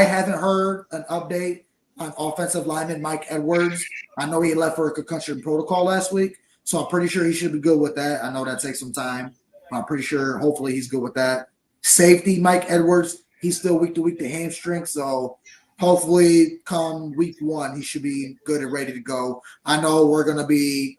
haven't heard an update on offensive lineman Mike Edwards. I know he left for a concussion protocol last week, so I'm pretty sure he should be good with that. I know that takes some time. I'm pretty sure, hopefully, he's good with that. Safety Mike Edwards, he's still week to week to hamstring, so hopefully come week 1, he should be good and ready to go. I know we're going to be,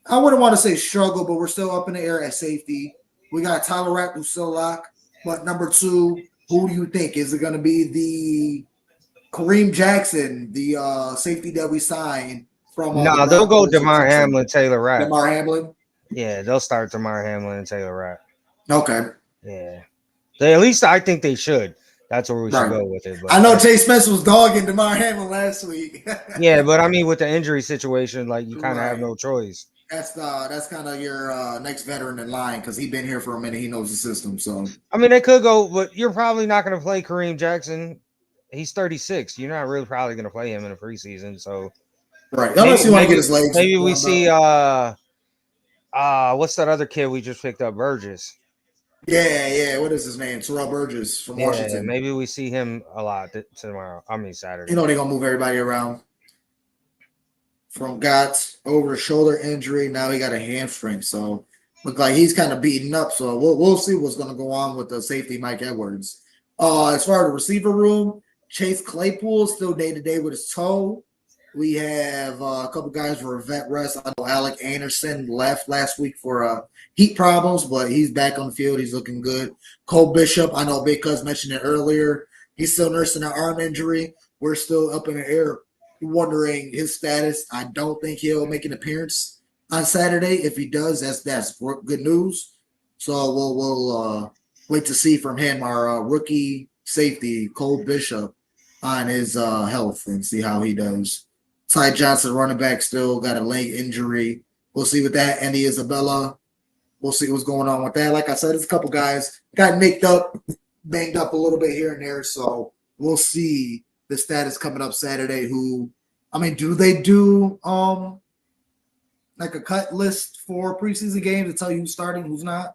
I wouldn't want to say struggle, but we're still up in the air at safety. We got Tyler Rapp who's still locked. But number 2, who do you think? Is it going to be the Kareem Jackson, the safety that we signed from? No, they'll go DeMar Hamlin, Taylor Rapp. DeMar Hamlin? Yeah, they'll start DeMar Hamlin and Taylor Rapp. Okay. Yeah. At least I think they should. That's where we should go with it. But I know Chase Spencer was dogging DeMar Hamlin last week. Yeah, but I mean, with the injury situation, like you kind of have no choice. That's kind of your next veteran in line because he's been here for a minute. He knows the system. So I mean, they could go, but you're probably not going to play Kareem Jackson. He's 36. You're not really probably going to play him in a preseason. So right, unless you want to get maybe his legs. maybe we warmed see up. what's that other kid we just picked up, Burgess. Yeah. What is his name? Terrell Burgess from Yeah, Washington. maybe we see him a lot tomorrow. I mean Saturday. You know they're gonna move everybody around. From got over shoulder injury, now he got a hamstring. So look like he's kind of beaten up. So we'll see what's gonna go on with the safety Mike Edwards. As far as the receiver room, Chase Claypool is still day to day with his toe. We have a couple guys for a vet rest. I know Alec Anderson left last week for heat problems, but he's back on the field. He's looking good. Cole Bishop, I know Big Cuz mentioned it earlier. He's still nursing an arm injury. We're still up in the air wondering his status. I don't think he'll make an appearance on Saturday. If he does, that's good news. So we'll wait to see from him, our rookie safety, Cole Bishop, on his health and see how he does. Ty Johnson, running back, still got a leg injury. We'll see with that. Andy Isabella, we'll see what's going on with that. Like I said, there's a couple guys got nicked up, banged up a little bit here and there. So we'll see the status coming up Saturday. Do they do like a cut list for preseason games to tell you who's starting, who's not?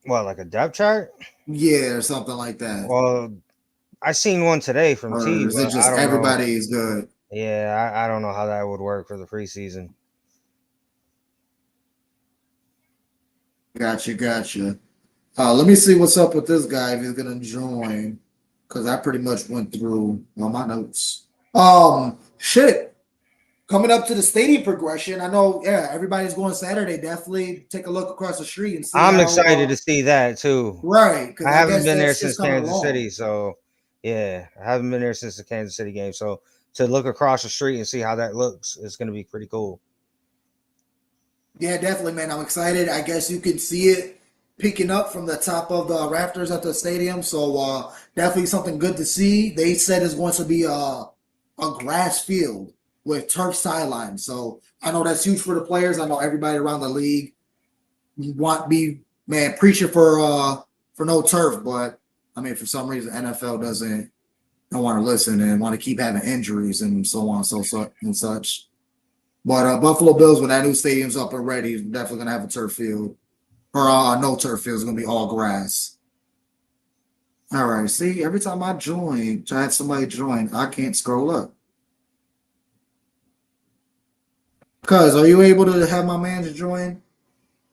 Well, like a depth chart? Yeah, or something like that. Well, I seen one today from Or T. is it just everybody is good? Yeah, I don't know how that would work for the preseason. Gotcha. Let me see what's up with this guy if he's gonna join, because I pretty much went through all my notes. Shit. Coming up to the stadium progression, I know. Yeah, everybody's going Saturday. Definitely take a look across the street and see. I'm excited to see that too. Right, I haven't been there since Kansas City, so yeah, I haven't been there since the Kansas City game. So to look across the street and see how that looks is going to be pretty cool. Yeah, definitely, man. I'm excited. I guess you can see it picking up from the top of the rafters at the stadium. So definitely something good to see. They said it's going to be a grass field with turf sidelines. So I know that's huge for the players. I know everybody around the league preaching for no turf, but I mean for some reason NFL don't want to listen and want to keep having injuries and so on and such. But Buffalo Bills, when that new stadium's up and ready, is definitely gonna have a turf field. Or no turf field, it's gonna be all grass. All right, see, every time I have somebody join, I can't scroll up. Cuz, are you able to have my manager join?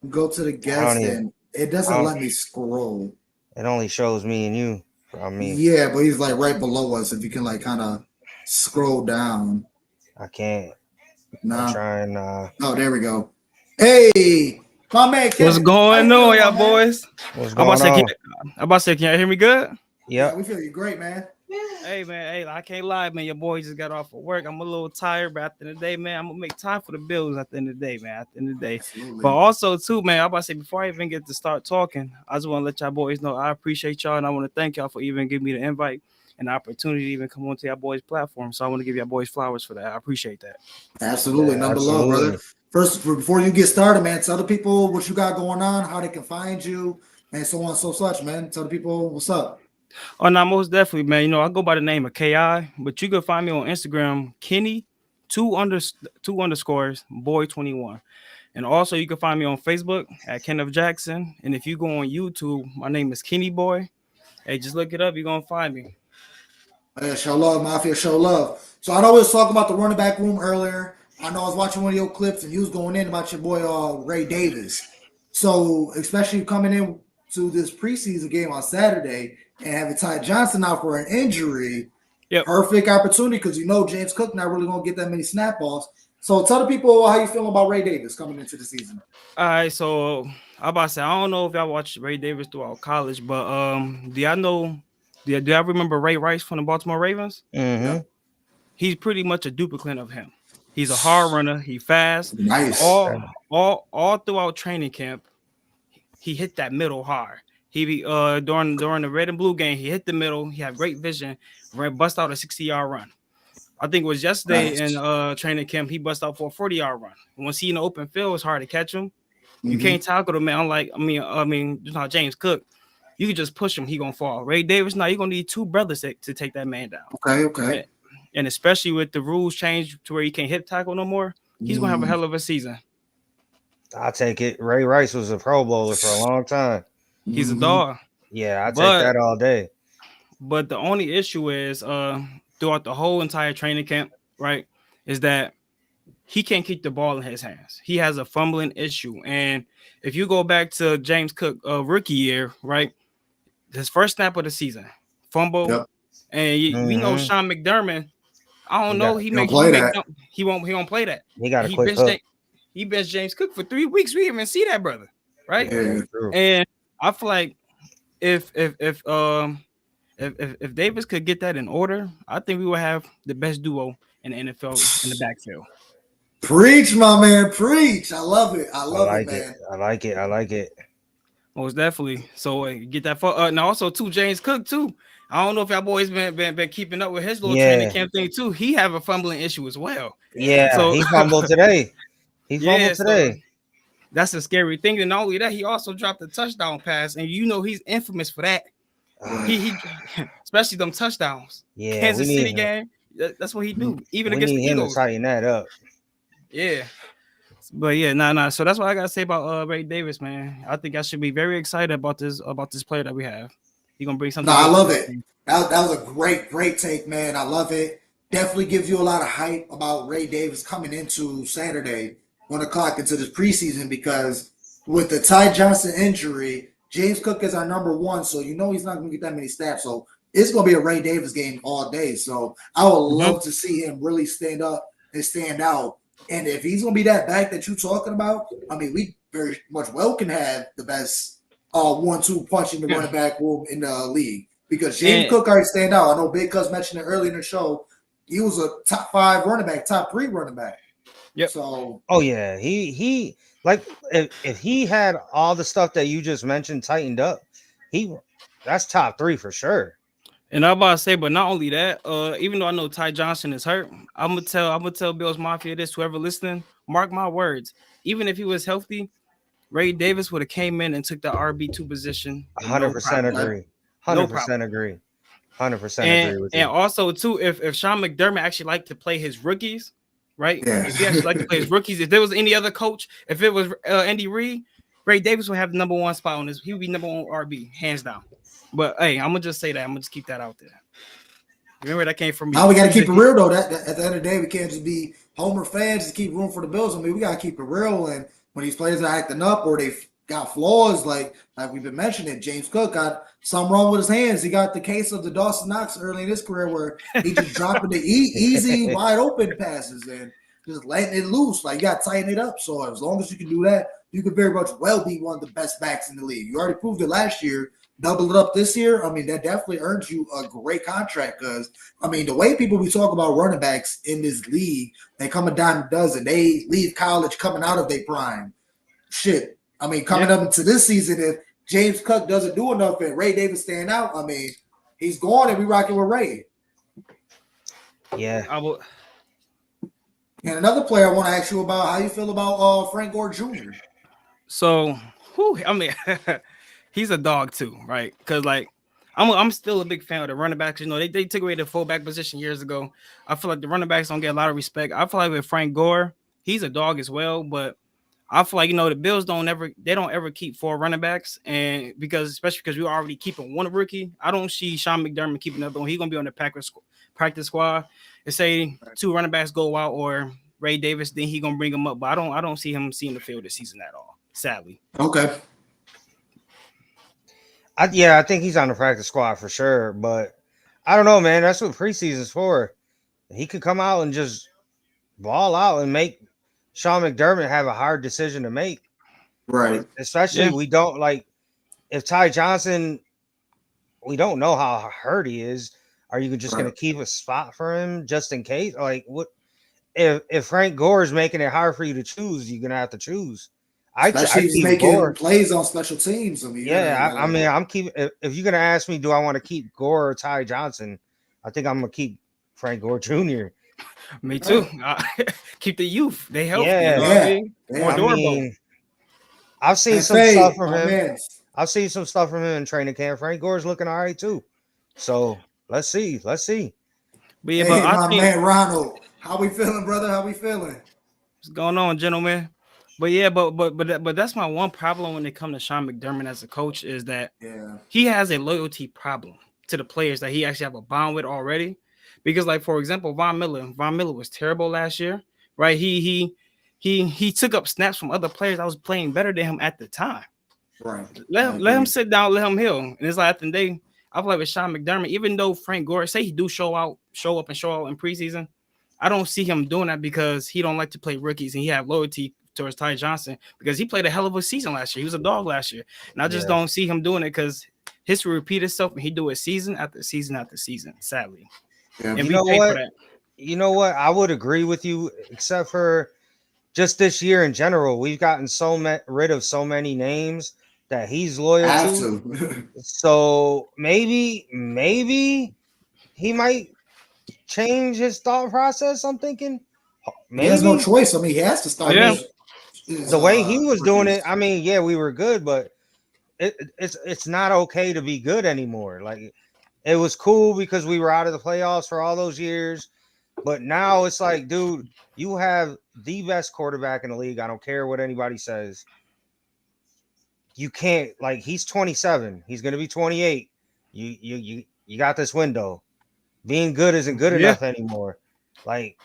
Go to the guest and it doesn't let me scroll. It only shows me and you. Yeah, but he's like right below us. If you can like kind of scroll down. I can't. Nah. I'm trying. Oh, there we go. Hey, my man. What's going on, y'all boys? What's going on? I'm about to say, can y'all hear me good? Yeah, we feel you great, man. Hey, man. I can't lie, man. Your boy just got off of work. I'm a little tired, but at the end of the day, man, I'm gonna make time for the Bills at the end of the day, man. At the end of the day. Absolutely. But also, too, man, I'm about to say, before I even get to start talking, I just want to let y'all boys know I appreciate y'all, and I want to thank y'all for even giving me the invite and the opportunity to even come onto y'all boys' platform. So I want to give y'all boys flowers for that. I appreciate that. Absolutely. Number love, brother. First, before you get started, man, tell the people what you got going on, how they can find you, and so on and so such, man. Tell the people what's up. Oh, no, most definitely, man. You know, I go by the name of KI, but you can find me on Instagram, Kenny, two underscores, boy21. And also you can find me on Facebook at Kenneth Jackson. And if you go on YouTube, my name is Kenny Boy. Hey, just look it up. You're going to find me. Show love, Mafia, show love. So I know we was talking about the running back room earlier. I know I was watching one of your clips and you was going in about your boy Ray Davis. So especially coming in to this preseason game on Saturday and having Ty Johnson out for an injury, perfect opportunity because you know James Cook not really going to get that many snap offs. So tell the people how you feeling about Ray Davis coming into the season. All right, so I'm about to say, I don't know if y'all watched Ray Davis throughout college, but do y'all remember Ray Rice from the Baltimore Ravens? Mm-hmm. He's pretty much a duplicate of him. He's a hard runner. He fast. Nice. All throughout training camp, he hit that middle hard. He be during the red and blue game, he hit the middle. He had great vision. Bust out a 60-yard run. I think it was yesterday in Nice. training camp. He bust out for a 40-yard run. Once he in the open field, it's hard to catch him. You Mhm. can't tackle him, man. Unlike I mean, just not James Cook. You can just push him, he gonna fall. Ray Davis, now you're gonna need two brothers to take that man down. Okay. And especially with the rules changed to where you can't hip tackle no more, he's gonna have a hell of a season. I'll take it. Ray Rice was a Pro Bowler for a long time. He's a Mhm. dog. Yeah, I take But that all day. but the only issue is throughout the whole entire training camp, right, is that he can't keep the ball in his hands. He has a fumbling issue. And if you go back to James Cook rookie year, right, his first snap of the season, fumble, Yep. and we know Mhm. Sean McDermott. I don't He know. got- He don't play that. won't play that. He got a He quick benched hook. he benched James Cook for 3 weeks. We didn't even see that brother, right? Yeah, that's true. And I feel like if Davis could get that in order, I think we would have the best duo in the NFL in the backfield. Preach, my man. Preach. I love it. I I love like it, it. man. I like it. I like it. Most definitely. So get that for and also too James Cook too. I don't know if y'all boys been keeping up with his little training Yeah. camp thing too. He have a fumbling issue as well. Yeah, So he fumbled today. He yeah, fumbled so today. that's a scary thing. And not only that, he also dropped a touchdown pass, and you know he's infamous for that. He especially them touchdowns. Yeah, Kansas we City need game. That's what he do. Even we against need the him to Eagles. tighten that up. Yeah. But yeah, nah. So that's what I gotta say about Ray Davis, man. I think I should be very excited about this player that we have. He gonna bring something. No, I good to love this it. team. That was a great take, man. I love it. Definitely gives you a lot of hype about Ray Davis coming into Saturday, 1 o'clock into this preseason, because with the Ty Johnson injury, James Cook is our number one, so you know he's not going to get that many snaps. So it's going to be a Ray Davis game all day. So I would love to see him really stand up and stand out. And if he's going to be that back that you're talking about, I mean, we very much well can have the best 1-2 punch in the running back room in the league. Because James Cook already stand out. I know Big Cuz mentioned it earlier in the show. He was a top 5 running back, top 3 running back. Yep. So Oh yeah, he like if he had all the stuff that you just mentioned tightened up, that's top 3 for sure. And I'm about to say, but not only that, even though I know Ty Johnson is hurt, I'm gonna tell Bills Mafia this, whoever listening, mark my words. Even if he was healthy, Ray Davis would have came in and took the RB2 position. 100% agree. 100% agree. 100% agree with you. And also too, if Sean McDermott actually liked to play his rookies, right? Yeah. If he actually liked to play his rookies, if there was any other coach, if it was Andy Reid, Ray Davis would have the number 1 spot on this. He would be number 1 RB, hands down. But hey, I'm gonna just say that. I'm gonna just keep that out there. Remember that came from me. Now we got to keep it real though. That at the end of the day, we can't just be Homer fans to keep room for the Bills. I mean, we got to keep it real. And when these players are acting up or they've got flaws, like we've been mentioning, James Cook got something wrong with his hands. He got the case of the Dawson Knox early in his career where he just dropping the easy, wide open passes and just letting it loose. Like you got to tighten it up. So as long as you can do that, you could very much well be one of the best backs in the league. You already proved it last year. Double it up this year. I mean, that definitely earns you a great contract because, I mean, the way people we talk about running backs in this league, they come a dime a dozen. They leave college coming out of their prime. Shit. I mean, coming up into this season, if James Cook doesn't do enough and Ray Davis stand out, I mean, he's gone and we rocking with Ray. Yeah. And another player I want to ask you about, how you feel about Frank Gore Jr.? So, I mean, he's a dog too, right? Because like I'm still a big fan of the running backs. You know, they took away the fullback position years ago. I feel like the running backs don't get a lot of respect. I feel like with Frank Gore, he's a dog as well, but I feel like, you know, the Bills don't ever keep 4 running backs, and especially because we're already keeping 1 rookie. I don't see Sean McDermott keeping another one. He's gonna be on the practice squad. And say 2 running backs go out or Ray Davis, then he gonna bring him up. But I don't see him seeing the field this season at all. Sadly. Okay. I think he's on the practice squad for sure, but I don't know, man. That's what preseason's for. He could come out and just ball out and make Sean McDermott have a hard decision to make. Right. Especially we don't like if Ty Johnson, we don't know how hurt he is. Are you just going to keep a spot for him just in case? Like what if Frank Gore is making it hard for you to choose, you're going to have to choose. Especially if he's making Gore. plays on special teams. I mean, I mean, I'm keeping. If you're gonna ask me, do I want to keep Gore or Ty Johnson? I think I'm gonna keep Frank Gore Jr. Me too. Keep the youth. They healthy. You Yeah. know what I mean? Yeah. More I durable. mean, I've seen And some stuff Fade, from my him. man. I've seen some stuff from him in training camp. Frank Gore's looking all right too. So let's see. Let's see. But yeah, but Hey, I my think man Ronald. How we feeling, brother? How we feeling? what's going on, gentlemen. But yeah, but that's my one problem when it comes to Sean McDermott as a coach is that Yeah. he has a loyalty problem to the players that he actually have a bond with already. Because, like, for example, Von Miller was terrible last year, right? He took up snaps from other players that was playing better than him at the time. Right. Let him sit down, let him heal. And it's like at the end of the day, I feel like with Sean McDermott, even though Frank Gore say he do show up in preseason, I don't see him doing that because he don't like to play rookies and he have loyalty towards Ty Johnson because he played a hell of a season last year. He was a dog last year. And I just don't see him doing it because history repeat itself and he do it season after season after season, sadly. Yeah. And You we know pay what? for that. You know what? I would agree with you, except for just this year in general. We've gotten rid of so many names that he's loyal Have to. to. So maybe he might change his thought process. I'm thinking He has no maybe choice. I mean, he has to start. Yeah. the way he was doing rookies. it. I mean, yeah, we were good, but it's not okay to be good anymore. Like it was cool because we were out of the playoffs for all those years, but now it's like, dude, you have the best quarterback in the league. I don't care what anybody says. You can't, like, he's 27. He's gonna be 28. You got this window. Being good isn't good enough anymore. Like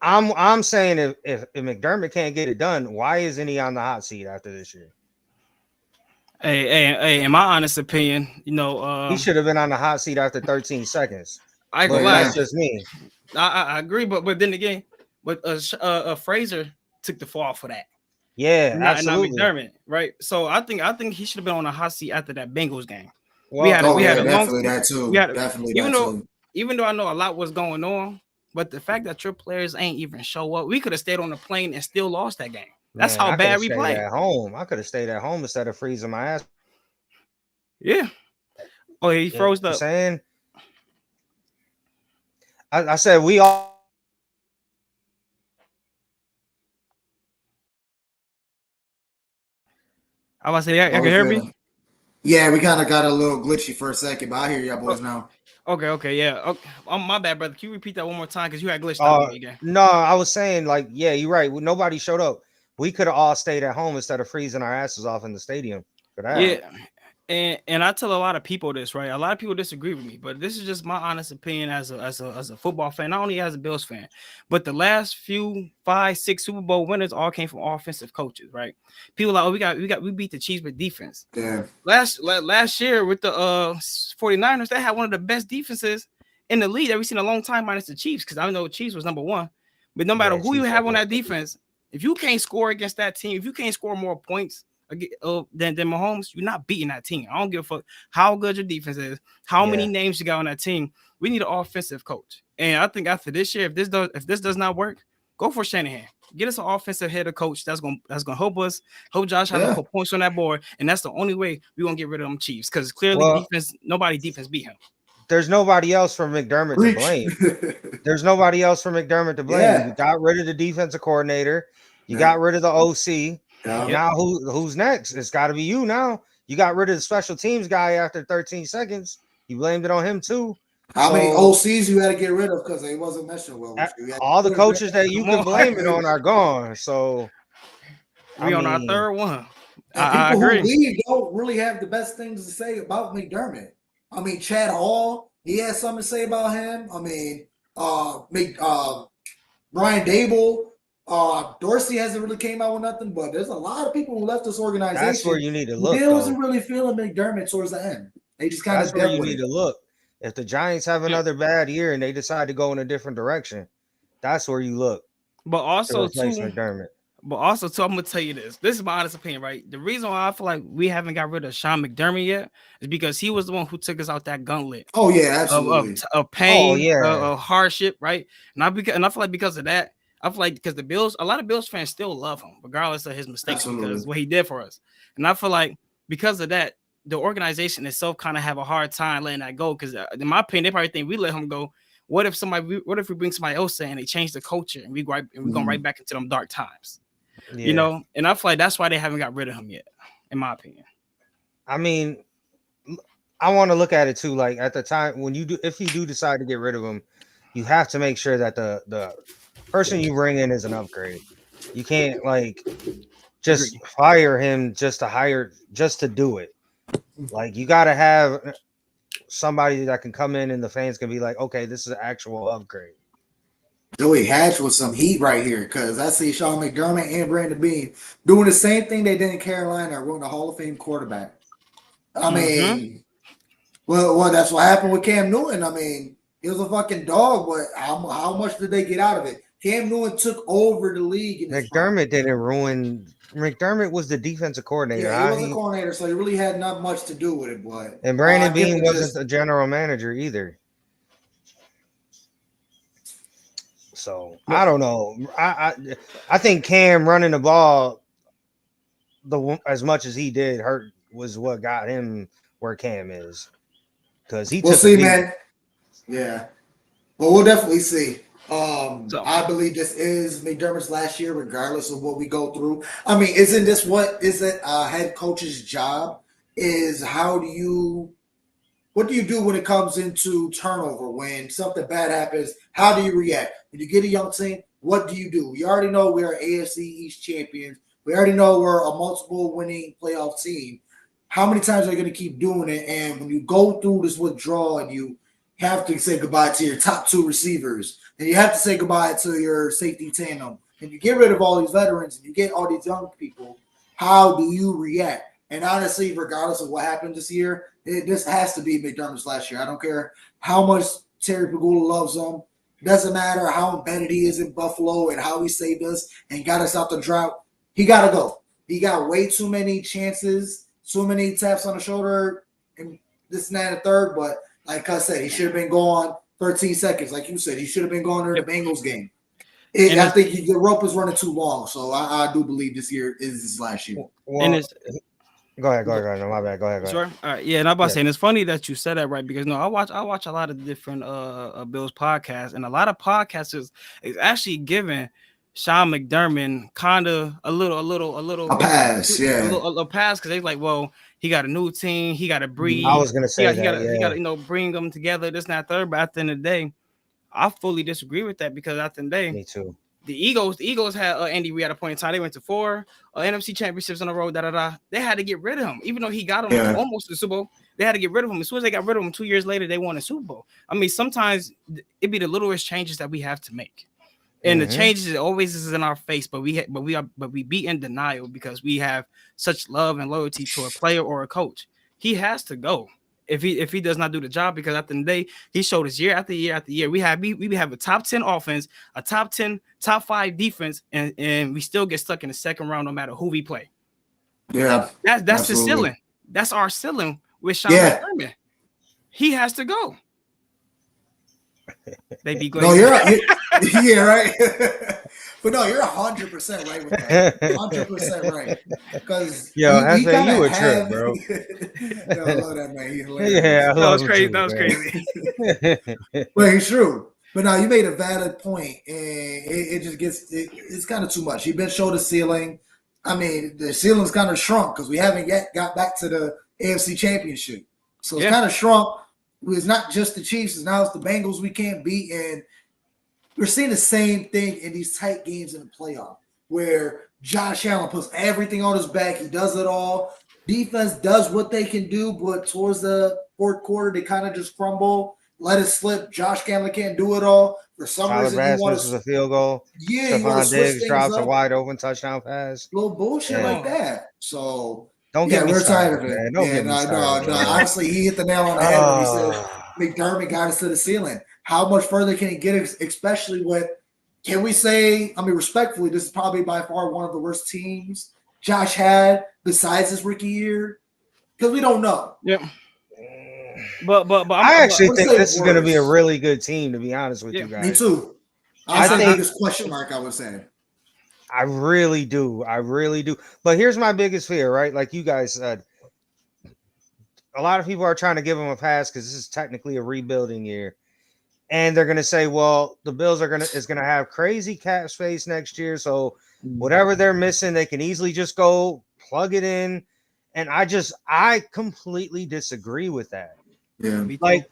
I'm saying if McDermott can't get it done, why isn't he on the hot seat after this year? Hey, in my honest opinion, He should have been on the hot seat after 13 seconds. I ain't But gonna lie. that's just me. I agree, but then again, Fraser took the fall for that. Yeah, Not absolutely. McDermott, right? So I think he should have been on a hot seat after that Bengals game. Well, we had a long, definitely that too. Definitely even that though too. even though I know a lot was going on, but the fact that your players ain't even show up, we could have stayed on the plane and still lost that game. That's man, how I bad could've we stayed played. at home. I could have stayed at home instead of freezing my ass. Yeah. Oh, he froze I'm up. saying. I said we all. I was say, I can hear me. Yeah, we kind of got a little glitchy for a second, but I hear y'all boys now. Okay, yeah. Okay. My bad, brother. Can you repeat that one more time? Because you had glitched out again. No, I was saying, like, yeah, you're right. Nobody showed up. We could have all stayed at home instead of freezing our asses off in the stadium for that. Yeah. And I tell a lot of people this, right? A lot of people disagree with me, but this is just my honest opinion as a football fan, not only as a Bills fan, but the last few 5-6 Super Bowl winners all came from offensive coaches, right? People like, oh, we beat the Chiefs with defense. Yeah. Last year with the 49ers, they had one of the best defenses in the league that we've seen in a long time, minus the Chiefs, because I know Chiefs was number one. But no matter who you have on that defense, if you can't score against that team, if you can't score more points than Mahomes, you're not beating that team. I don't give a fuck how good your defense is, how many names you got on that team. We need an offensive coach. And I think after this year, if this does not work, go for Shanahan. Get us an offensive head of coach that's gonna help us, help Josh have to put points on that board, and that's the only way we're gonna get rid of them Chiefs. Because clearly nobody defense beat him. There's nobody else for McDermott to blame. There's nobody else for McDermott to blame. Yeah. You got rid of the defensive coordinator. You got rid of the OC. Yeah. Now who's next? It's got to be you now. You got rid of the special teams guy after 13 seconds. You blamed it on him too. How many OCs you had to get rid of because they wasn't meshing well with you? All the coaches that you can blame it on are gone. So we on our third one. And people who leave don't really have the best things to say about McDermott. I mean, Chad Hall, he has something to say about him. I mean, Brian Dable. Dorsey hasn't really came out with nothing, but there's a lot of people who left this organization. That's where you need to look. They wasn't really feeling McDermott towards the end. They just kind of. That's where you need to look. If the Giants have another bad year and they decide to go in a different direction, that's where you look. But also too, McDermott. But also too, I'm gonna tell you this. This is my honest opinion, right? The reason why I feel like we haven't got rid of Sean McDermott yet is because he was the one who took us out that gauntlet. Oh yeah, absolutely. Of pain, of hardship, right? And I feel like because of that. I feel like because a lot of Bills fans still love him, regardless of his mistakes, because what he did for us. And I feel like because of that, the organization itself kind of have a hard time letting that go. Because in my opinion, they probably think we let him go. What if we bring somebody else in and they change the culture and we're going right back into them dark times? Yeah. You know, and I feel like that's why they haven't got rid of him yet, in my opinion. I mean, I want to look at it too. Like at the time when if you do decide to get rid of him, you have to make sure that the person you bring in is an upgrade. You can't like just fire him just to do it. Like you got to have somebody that can come in and the fans can be like, okay, this is an actual upgrade. Joey Hatch with some heat right here because I see Sean McDermott and Brandon Beane doing the same thing they did in Carolina, running a Hall of Fame quarterback. I mean, well, that's what happened with Cam Newton. I mean, he was a fucking dog, but how much did they get out of it? Cam Newton took over the league. McDermott didn't ruin. McDermott was the defensive coordinator. Yeah, he was a coordinator, so he really had not much to do with it. But and Brandon Beane wasn't the general manager either. So I don't know. I think Cam running the ball as much as he did was what got him where Cam is. Because we'll see, man. Yeah. Well, we'll definitely see. I believe this is McDermott's last year, regardless of what we go through. I mean, isn't a head coach's job? What do you do when it comes into turnover? When something bad happens, how do you react? When you get a young team, what do you do? We already know we are AFC East champions. We already know we're a multiple winning playoff team. How many times are you going to keep doing it? And when you go through this withdrawal and you have to say goodbye to your top two receivers, and you have to say goodbye to your safety tandem, and you get rid of all these veterans and you get all these young people, how do you react? And honestly, regardless of what happened this year, this has to be McDermott's last year. I don't care how much Terry Pegula loves him. It doesn't matter how embedded he is in Buffalo and how he saved us and got us out the drought. He got to go. He got way too many chances, so many taps on the shoulder, and this and that and the third. But like I said, he should have been gone 13 seconds. Like you said, he should have been gone during the Bengals game. I think the rope is running too long. So I do believe this year is his last year. Well, Go ahead. No, my bad. Go ahead. Sure. All right. Yeah, and I'm about saying it's funny that you said that, right? Because I watch a lot of different Bills podcasts, and a lot of podcasters is actually giving Sean McDermott kind of a pass, a pass, because they're like, well, he got a new team, he got to breathe. I was gonna say he got to bring them together, this and that third. But at the end of the day, I fully disagree with that because at the end of the day, me too. The Eagles had Andy Reid at a point in time. They went to 4 NFC championships on the road. They had to get rid of him, even though he got them almost to the Super Bowl. They had to get rid of him. As soon as they got rid of him, 2 years later, they won a Super Bowl. I mean, sometimes it be the littlest changes that we have to make, and the changes always is in our face. But we be in denial because we have such love and loyalty to a player or a coach. He has to go if he does not do the job, because at the end of the day, he showed us year after year after year. We have a top 10 offense, a top 10, top 5 defense, and we still get stuck in the second round no matter who we play. Yeah, that's the ceiling. That's our ceiling with Sean McDermott. He has to go. They be glazed. No, you're right. Yeah, right. But no, you're 100% right with that. 100% right. Because you a trip, bro. I love that man. He's hilarious. Yeah, that was crazy. That was crazy. But he's true. But now you made a valid point, and it just it's kind of too much. You've been showed the ceiling. I mean, the ceiling's kind of shrunk because we haven't yet got back to the AFC Championship. So it's kind of shrunk. It's not just the Chiefs. Now it's the Bengals we can't beat. And we're seeing the same thing in these tight games in the playoff where Josh Allen puts everything on his back. He does it all. Defense does what they can do, but towards the fourth quarter, they kind of just crumble, let it slip. Josh Allen can't do it all. For some reason, he wants a field goal. Yeah, Stephon Diggs drops a wide open touchdown pass. Little bullshit like that. So don't get me we're started, tired of it. Man. Don't get me started. No. Honestly, he hit the nail on the head when he said McDermott got us to the ceiling. How much further can he get, especially with, can we say, I mean, respectfully, this is probably by far one of the worst teams Josh had besides his rookie year? Because we don't know. Yeah. But I actually think this is going to be a really good team, to be honest with you guys. Me too. I think this question mark, I was saying. I really do. But here's my biggest fear, right? Like you guys said, a lot of people are trying to give him a pass because this is technically a rebuilding year. and they're gonna say, well, the Bills is gonna have crazy cap space next year, so whatever they're missing, they can easily just go plug it in. And I completely disagree with that. Yeah. Like,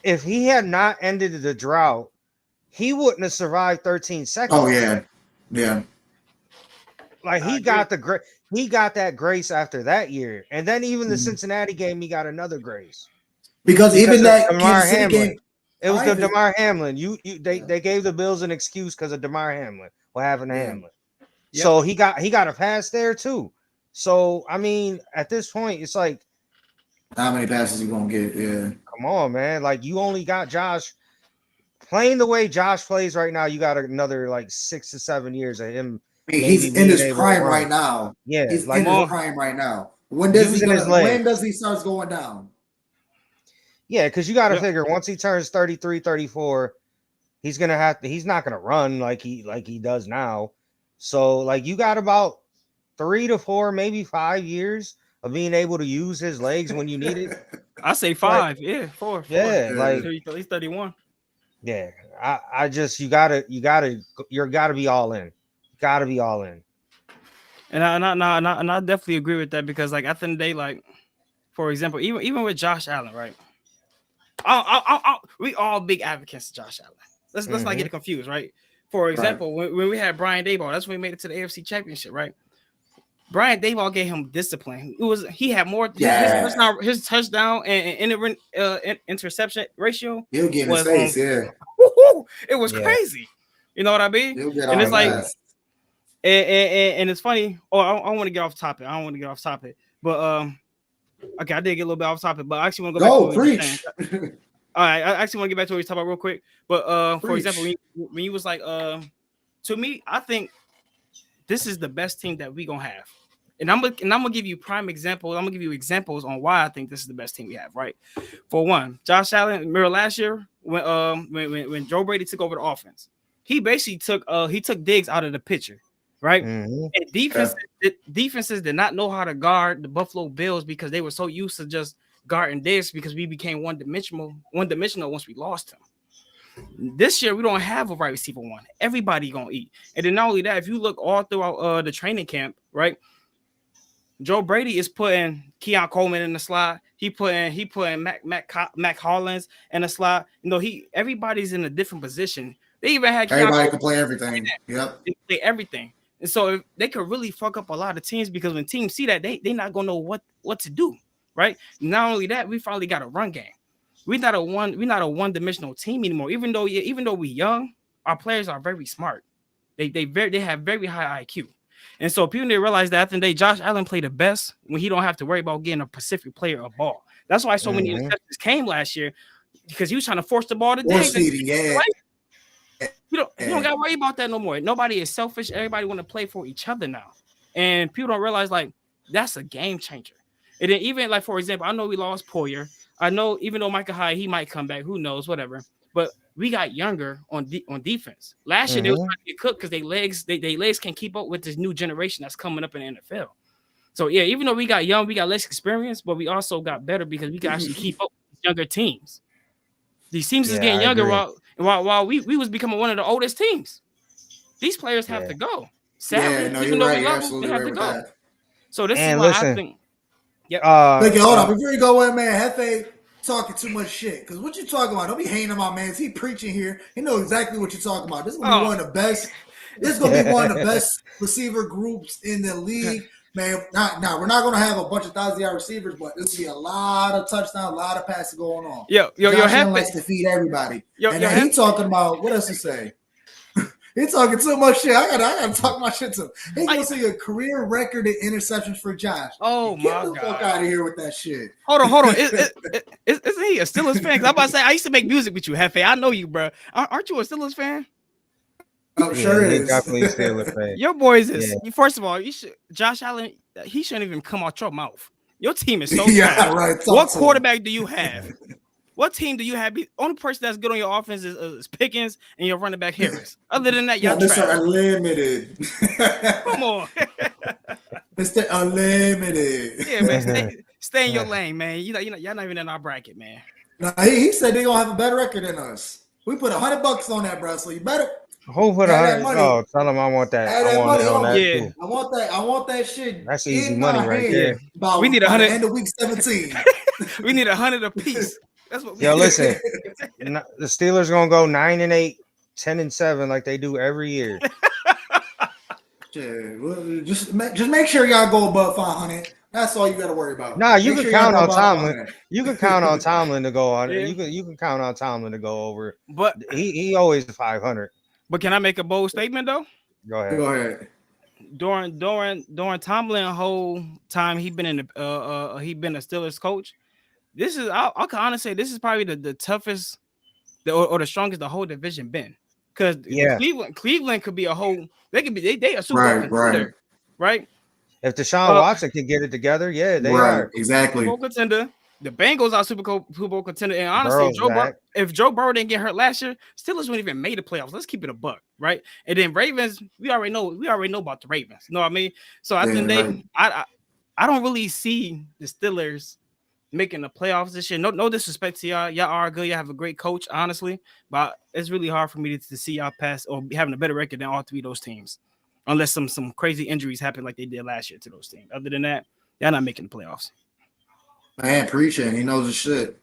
if he had not ended the drought, he wouldn't have survived 13 seconds. Oh yeah. Yeah. Like, he got that grace after that year. And then even the Cincinnati game, he got another grace. Because even of that DeMar Kansas City Hamlin. game, It was the private. DeMar Hamlin. They gave the Bills an excuse because of DeMar Hamlin. What happened to Yeah. Hamlin? Yep. So he got a pass there too. So I mean, at this point, it's like, how many passes you gonna get? Yeah. come on, man. Like, you only got Josh playing the way Josh plays right now. You got another like 6 to 7 years of him. I mean, he's maybe in being his able to prime run. right now. Yeah, He's like, in his prime right now. When does he starts going down? yeah, because you got to Yep. figure once he turns 33, 34, he's not gonna run like he does now. So like, you got about 3 to 4, maybe 5 years of being able to use his legs when you need it. I say 5. Yeah, 4. Yeah, like, at least 31. yeah. I just you gotta be all in. Gotta be all in. And I definitely agree with that, because like at the end of the day, like, for example, even with Josh Allen, right? We all big advocates of Josh Allen. Let's not get it confused, right? For example, when we had Brian Daboll, that's when we made it to the AFC Championship, right? Brian Daboll gave him discipline. He had more. His touchdown and interception ratio. He'll get in his face. Yeah. It was crazy. You know what I mean? He'll get And it's like, ass. and it's funny. Oh, I want to get off topic. But okay, I did get a little bit off topic, but I actually want to go back to what you were saying. All right, I actually want to get back to what you talking about real quick. But for example, when you was like, to me, I think this is the best team that we gonna have. And I'm gonna give you prime examples. I'm gonna give you examples on why I think this is the best team we have, right? For one, Josh Allen, remember last year when Joe Brady took over the offense, he basically took Diggs out of the picture, right? And defenses did not know how to guard the Buffalo Bills because they were so used to just guarding Diggs, because we became one dimensional once we lost him. This year we don't have a right receiver one. Everybody gonna eat. And then not only that, if you look all throughout the training camp, right? Joe Brady is putting Keon Coleman in the slot. He putting Mac Hollins in the slot. You know, everybody's in a different position. They even had everybody can play everything. Yep. They play everything. And so they could really fuck up a lot of teams, because when teams see that, they not gonna know what to do, right? Not only that, we finally got a run game. We're not a one-dimensional team anymore. Even though we're young, our players are very smart. They have very high IQ. And so people need to realize that at the end of the day, Josh Allen played the best when he don't have to worry about getting a Pacific player a ball. That's why so many interceptions came last year, because he was trying to force the ball to Diggs. You don't got to worry about that no more. Nobody is selfish. Everybody want to play for each other now. And people don't realize, like, that's a game changer. And then even, like, for example, I know we lost Poyer. I know even though Micah Hyde, he might come back. Who knows? Whatever. But we got younger on defense. Last year, they was trying to get cooked because their legs can't keep up with this new generation that's coming up in the NFL. So, yeah, even though we got young, we got less experience, but we also got better because we can actually keep up with younger teams. These teams is getting younger while we was becoming one of the oldest teams. These players have to go. Sadly, even though we love them, they have to go. That. So this is why I think. Hold on. Before you go in, man, Hefe talking too much shit. Because what you talking about? Don't be hating on my man. He preaching here. He know exactly what you're talking about. This is gonna be one of the best. This is gonna be one of the best receiver groups in the league. Man, we're not gonna have a bunch of 1,000-yard receivers, but this will be a lot of touchdowns, a lot of passes going on. Josh Allen likes to feed everybody. He talking about what else to say? He's talking too much shit. I gotta talk my shit to him. He's gonna see a career record in interceptions for Josh. Oh my God! Get the fuck out of here with that shit. Hold on. Isn't he a Steelers fan? Because I'm about to say I used to make music with you, Hefe. I know you, bro. Aren't you a Steelers fan? I'm sure it is. Definitely a Steelers fan. Your boys is. First of all, Josh Allen. He shouldn't even come out your mouth. Your team is so right. What quarterback do you have? What team do you have? The only person that's good on your offense is Pickens and your running back Harris. Other than that, y'all trash. Mr. Unlimited. Come on. Mr. Unlimited. Yeah, man. Stay in your lane, man. Y'all not even in our bracket, man. No, he said they're gonna have a better record than us. We put $100 on that, bro. So you better Who put have that 100? money. Oh, tell him I want that. Have I that want money it on on. that Yeah. too. I want that shit That's easy in money my right hand there. We need by the 100. end of week 17. We need 100 apiece. That's what we Yo, need. listen, the Steelers gonna go 9-8, 10-7 like they do every year. Yeah, well, just make sure y'all go above 500. That's all you got to worry about. Nah, you Make can sure y'all count go on above Tomlin. 500. You can count on Tomlin to go on. Yeah. You can count on Tomlin to go over. But He always 500. can I make a bold statement though? Go ahead. Go ahead. During Tomlin whole time he been in the he been a Steelers coach. This is I can honestly say this is probably the toughest or the strongest the whole division been. Because Yeah. Cleveland could be a whole they could be they a Super Bowl contender, right? If Deshaun Watson can get it together, yeah, they are. Exactly. Super Bowl contender. The Bengals are Super Bowl contender. And honestly, Burrow's if Joe Burrow didn't get hurt last year, Steelers wouldn't even made the playoffs. Let's keep it a buck, right? And then Ravens, we already know about the Ravens. You know what I mean? So I think I don't really see the Steelers making the playoffs this year. No disrespect to y'all. Y'all are good. Y'all have a great coach, honestly. But it's really hard for me to see y'all pass or having a better record than all three of those teams. Unless some crazy injuries happen like they did last year to those teams. Other than that, y'all not making the playoffs. Man, preaching. He knows his shit.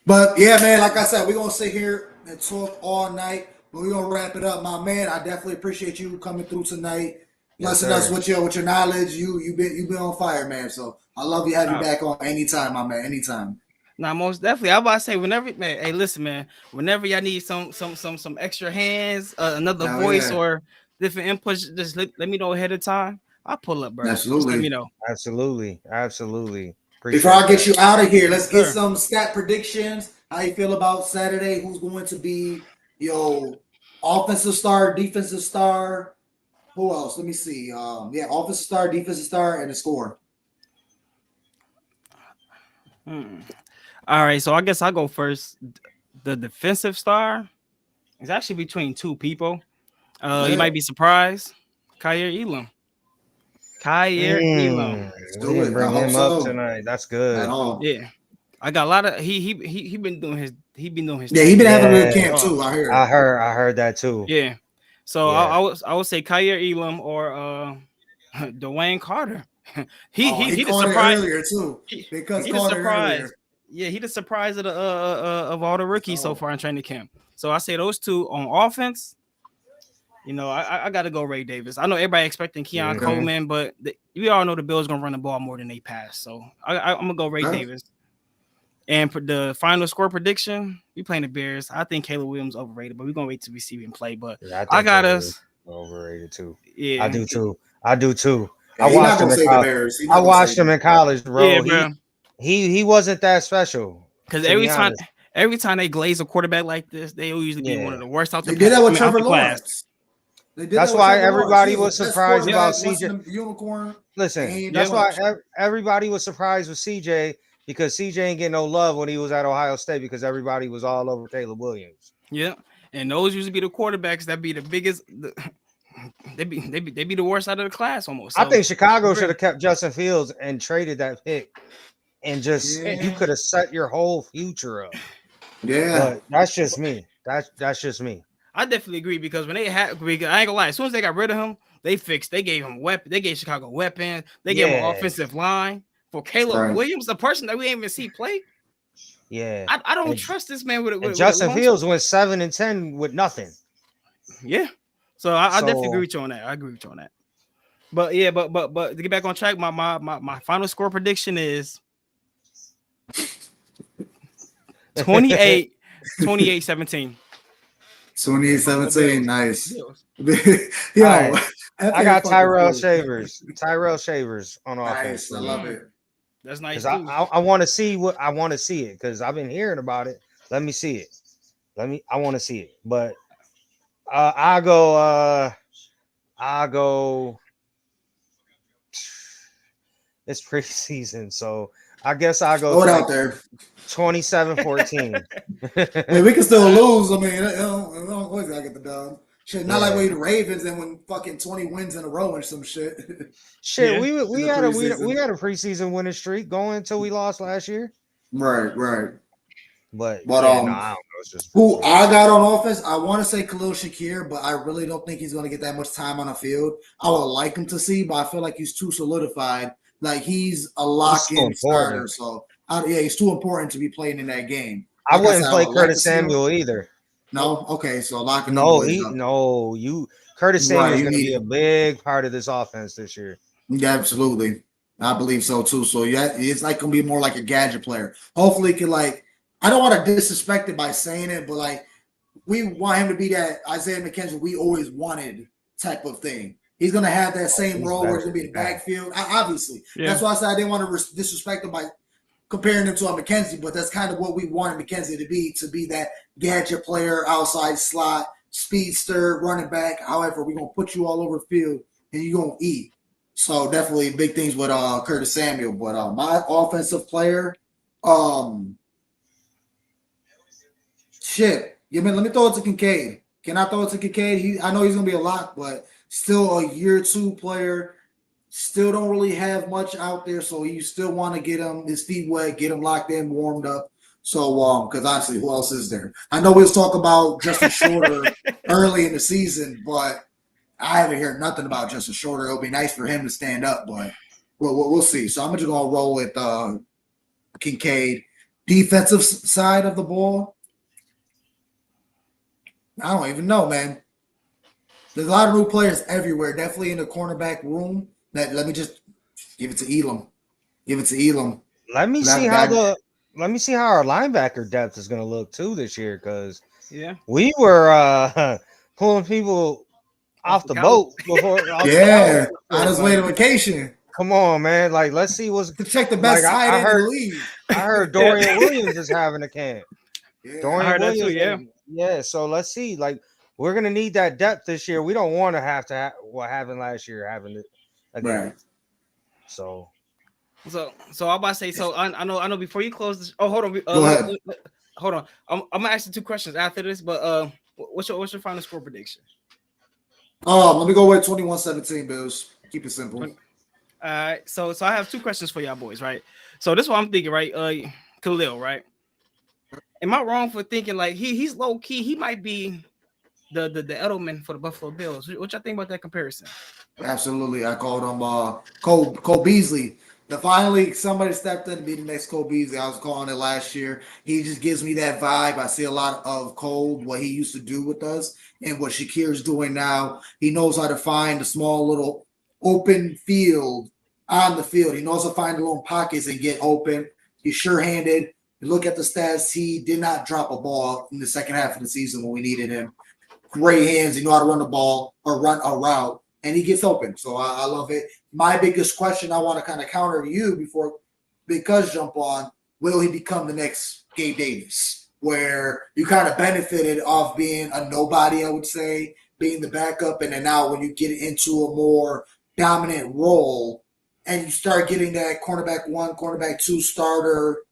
But yeah, man, like I said, we're gonna sit here and talk all night, but we're gonna wrap it up. My man, I definitely appreciate you coming through tonight. Blessing us with your knowledge. You've been on fire, man. So I love you. Have you back on anytime, my man. Anytime. Now, most definitely. I'm about to say whenever, man. Hey, listen, man. Whenever y'all need some extra hands, another voice or different inputs, just let me know ahead of time. I'll pull up, bro. Absolutely. Just let me know. Absolutely. Before I get you out of here, let's get some stat predictions. How you feel about Saturday? Who's going to be your offensive star, defensive star? Who else? Let me see. Offensive star, defensive star, and the score. All right, so I guess I'll go first. The defensive star is actually between two people. You might be surprised. Kyer Elam. We didn't bring him up tonight. That's good. Yeah, I got a lot of he been doing his Yeah, he been having a good camp too. I heard that too. Yeah, so I would say Kyer Elam or Dwayne Carter. he the surprise earlier too. Because he the surprise. Yeah, he the surprise of all the rookies so far in training camp. So I say those two on offense. You know, I got to go Ray Davis. I know everybody expecting Keon Coleman, but we all know the Bills going to run the ball more than they pass. So I'm going to go Ray Davis. And for the final score prediction, we playing the Bears. I think Caleb Williams overrated, but we're going to wait till we see him play. But I got us. Overrated too. Yeah. I do too. Yeah, I watched him in college. I watched him in college, bro. Yeah, bro. He wasn't that special. Because every time they glaze a quarterback like this, they usually be one of the worst out the class. They did that with Trevor Lawrence. That's why everybody was surprised about CJ. Unicorn. Listen, that's why everybody was surprised with CJ because CJ ain't getting no love when he was at Ohio State because everybody was all over Caleb Williams. Yeah, and those usually be the quarterbacks that be the biggest. They be the worst out of the class almost. So. I think Chicago should have kept Justin Fields and traded that pick, and just you could have set your whole future up. Yeah, but that's just me. That's just me. I definitely agree because when I ain't gonna lie, as soon as they got rid of him, they gave him weapon. They gave Chicago weapons. They gave him an offensive line for Caleb Williams, a person that we ain't even see play. Yeah, I don't trust this man with Justin Fields went 7-10 with nothing. Yeah, so I definitely agree with you on that. I agree with you on that. But yeah, but to get back on track, my final score prediction is 28-17. 28-17, nice. Yo, I got Tyrell Shavers. Tyrell Shavers on offense. Nice, I love it. That's nice. I want to see it because I've been hearing about it. Let me see it. I want to see it. But I'll go. It's preseason, so I guess I'll go. Throw it out there. 27-14. Hey, we can still lose. I mean, always gotta get the dub. Shit, not like we the Ravens and when fucking 20 wins in a row or some shit. Shit, we had a preseason winning streak going until we lost last year. Right. But But yeah, no, I don't know. It's just who I got on offense, I want to say Khalil Shakir, but I really don't think he's going to get that much time on the field. I would like him to see, but I feel like he's too solidified. Like he's a lock-in starter. So yeah, he's too important to be playing in that game. I Like wouldn't said, play would like to Curtis see him. Samuel either. No, okay, so locking them No, boys up. Curtis Samuel is you going to need be a him. big part of this offense this year. Yeah, absolutely. I believe so too. So yeah, it's like gonna be more like a gadget player. Hopefully, he can like. I don't want to disrespect it by saying it, but like we want him to be that Isaiah McKenzie we always wanted type of thing. He's gonna have that same He's role where it's gonna be better. in the backfield. Obviously, Yeah. that's why I said I didn't want to disrespect him by comparing him to a McKenzie, but that's kind of what we wanted McKenzie to be that gadget player, outside slot, speedster, running back. However, we're gonna put you all over the field and you're gonna eat. So definitely big things with Curtis Samuel. But my offensive player, shit. Yeah, man, let me throw it to Kincaid. Can I throw it to Kincaid? I know he's gonna be a lock, but still a year two player. Still don't really have much out there, so you still want to get him his feet wet, get him locked in, warmed up. So because honestly, who else is there? I know we was talking about Justin Shorter early in the season, but I haven't heard nothing about Justin Shorter. It'll be nice for him to stand up, but we'll see. So I'm just gonna roll with Kincaid. Defensive side of the ball, I don't even know, man. There's a lot of new players everywhere, definitely in the cornerback room. Let me just give it to Elam. Give it to Elam. Let me see how our linebacker depth is going to look too this year, because we were pulling people off the boat before. Yeah, on his way to vacation. Come on, man! Like, let's see what's to check the best tight end in the league. I heard Dorian Williams is having a camp. Yeah, Dorian I heard Williams, that too. yeah. So let's see. Like, we're gonna need that depth this year. We don't want to have what happened last year happen again. Right. So I'm about to say. So I know. Before you close this, hold on. Go ahead. Hold on. I'm gonna ask you two questions after this. But what's your final score prediction? Let me go with 21-17 Bills. Keep it simple. All right. So I have two questions for y'all boys, right? So this is what I'm thinking, right? Khalil, right? Am I wrong for thinking like he's low key? He might be the Edelman for the Buffalo Bills. What y'all think about that comparison? Absolutely. I called him Cole Beasley. Finally, somebody stepped in to be the next Cole Beasley. I was calling it last year. He just gives me that vibe. I see a lot of Cole, what he used to do with us, and what Shakir's doing now. He knows how to find a small little open field on the field. He knows how to find the little pockets and get open. He's sure-handed. You look at the stats. He did not drop a ball in the second half of the season when we needed him. Great hands. He know how to run the ball or run a route, and he gets open. So I love it. My biggest question I want to kind of counter to you before Big Cuz jump on, will he become the next Gabe Davis? Where you kind of benefited off being a nobody, I would say, being the backup, and then now when you get into a more dominant role and you start getting that cornerback 1, cornerback 2 starter,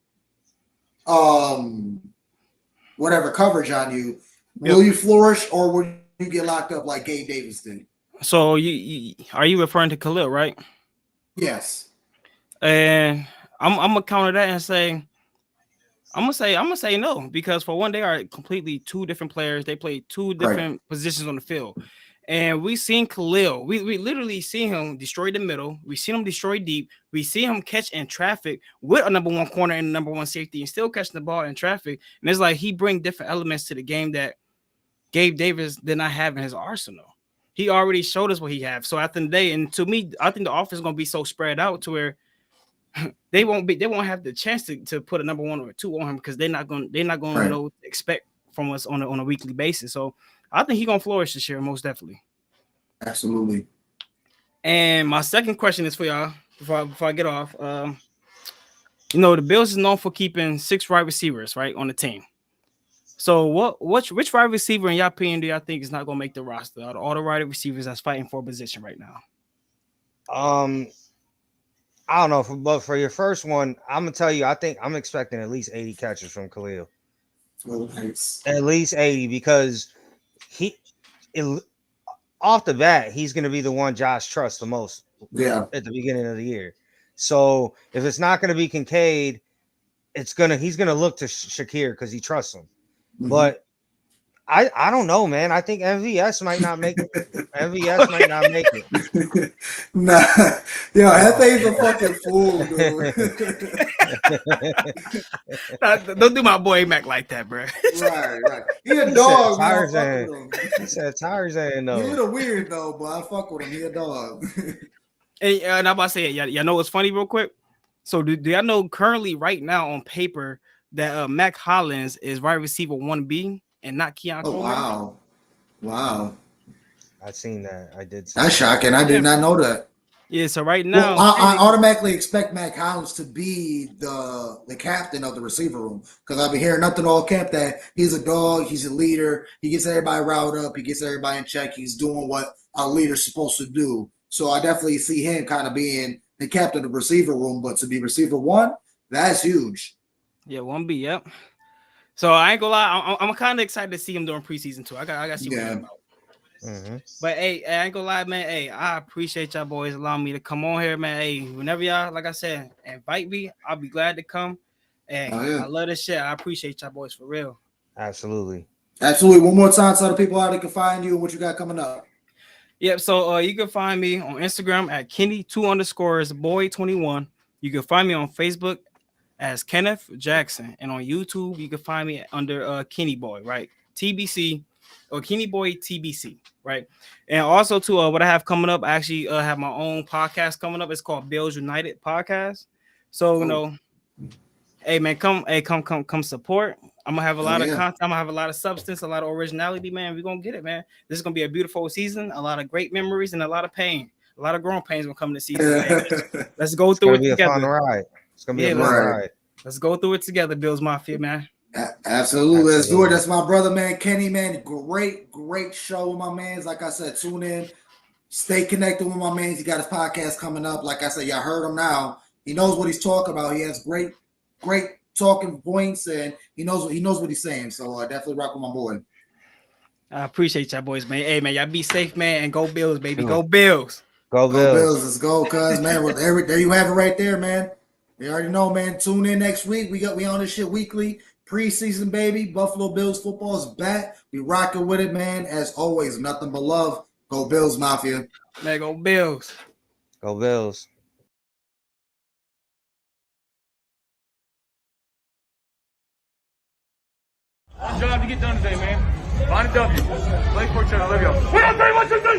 whatever coverage on you, will you flourish or will you get locked up like Gabe Davis did? So you are you referring to Khalil, right? Yes. And I'm gonna counter that and say I'm gonna say no, because for one, they are completely two different players. They play two different positions on the field. And we seen Khalil. We literally seen him destroy the middle. We seen him destroy deep. We see him catch in traffic with a number one corner and a number one safety and still catching the ball in traffic. And it's like he bring different elements to the game that Gabe Davis did not have in his arsenal. He already showed us what he has. So at the end of the day, and to me, I think the offense is gonna be so spread out to where they won't have the chance to put a number 1 or 2 on him, because they're not gonna know what to expect from us on a weekly basis. So I think he's gonna flourish this year, most definitely. Absolutely. And my second question is for y'all before I get off. The Bills is known for keeping 6 wide receivers, right, on the team. So which wide receiver in your opinion do y'all think is not gonna make the roster out of all the wide receivers that's fighting for a position right now? I don't know, but for your first one, I'm gonna tell you, I think I'm expecting at least 80 catches from Khalil. Oh, nice. At least 80, because off the bat, he's gonna be the one Josh trusts the most. Yeah. At the beginning of the year. So if it's not gonna be Kincaid, he's gonna look to Shakir because he trusts him. Mhm. But I don't know, man. I think MVS might not make it. MVS might not make it. Nah, yo, Hefe's a fucking fool, dude. Don't do my boy Mac like that, bro. right. He a dog, man. I fuck Tarzan. with him. He said Tarzan He a though. little weird though, but I fuck with him. He a dog. And I'm about to say, y'all know what's funny real quick? So do y'all know currently right now on paper that Mac Hollins is wide receiver 1B and not Keon Oh Coleman? wow. I seen that. I did. That's shocking. I did not know that. Yeah, so right now, Well, I automatically expect Mac Hollins to be the captain of the receiver room because I've been hearing nothing all camp that he's a dog, he's a leader, he gets everybody riled up, he gets everybody in check, he's doing what a leader's supposed to do. So I definitely see him kind of being the captain of the receiver room, but to be receiver 1, that's huge. yeah, 1B, yep. So I ain't gonna lie, I'm kind of excited to see him during preseason too. I got to see what he's about. Mm-hmm. But hey, I ain't gonna lie, man. Hey, I appreciate y'all boys allowing me to come on here, man. Hey, whenever y'all, like I said, invite me, I'll be glad to come. And I love this shit. I appreciate y'all boys for real. Absolutely. One more time, tell the people how they can find you and what you got coming up. Yep. So you can find me on Instagram at Kenny2_boy21. You can find me on Facebook as Kenneth Jackson, and on YouTube you can find me under Kenny Boy, right? TBC or Kenny Boy TBC, right? And also to what I have coming up, I actually have my own podcast coming up. It's called Bills United Podcast. So you know, hey man, come support. I'm gonna have a lot of content. I'm gonna have a lot of substance, a lot of originality, man. We're gonna get it, man. This is gonna be a beautiful season, a lot of great memories, and a lot of pain. A lot of growing pains gonna come this season. Man. Let's go through it together. Fun ride. It's gonna be a fun ride. Let's go through it together, Bills Mafia, man. Absolutely. Let's do it. That's my brother, man. Kenny, man. Great show with my mans. Like I said, tune in. Stay connected with my mans. He got his podcast coming up. Like I said, y'all heard him now. He knows what he's talking about. He has great talking points, and he knows what he's saying. So I definitely rock with my boy. I appreciate y'all boys, man. Hey, man, y'all be safe, man, and go Bills, baby. Go Bills. Go Bills. Let's go, cuz, man. There you have it right there, man. You already know, man. Tune in next week. We on this shit weekly. Preseason, baby. Buffalo Bills football is back. We rocking with it, man. As always, nothing but love. Go Bills, Mafia. Man, go Bills. Go Bills. Job to get done today, man. Find a W. Play for each other. Love y'all. 1, 2, 3, 1, 2, 3.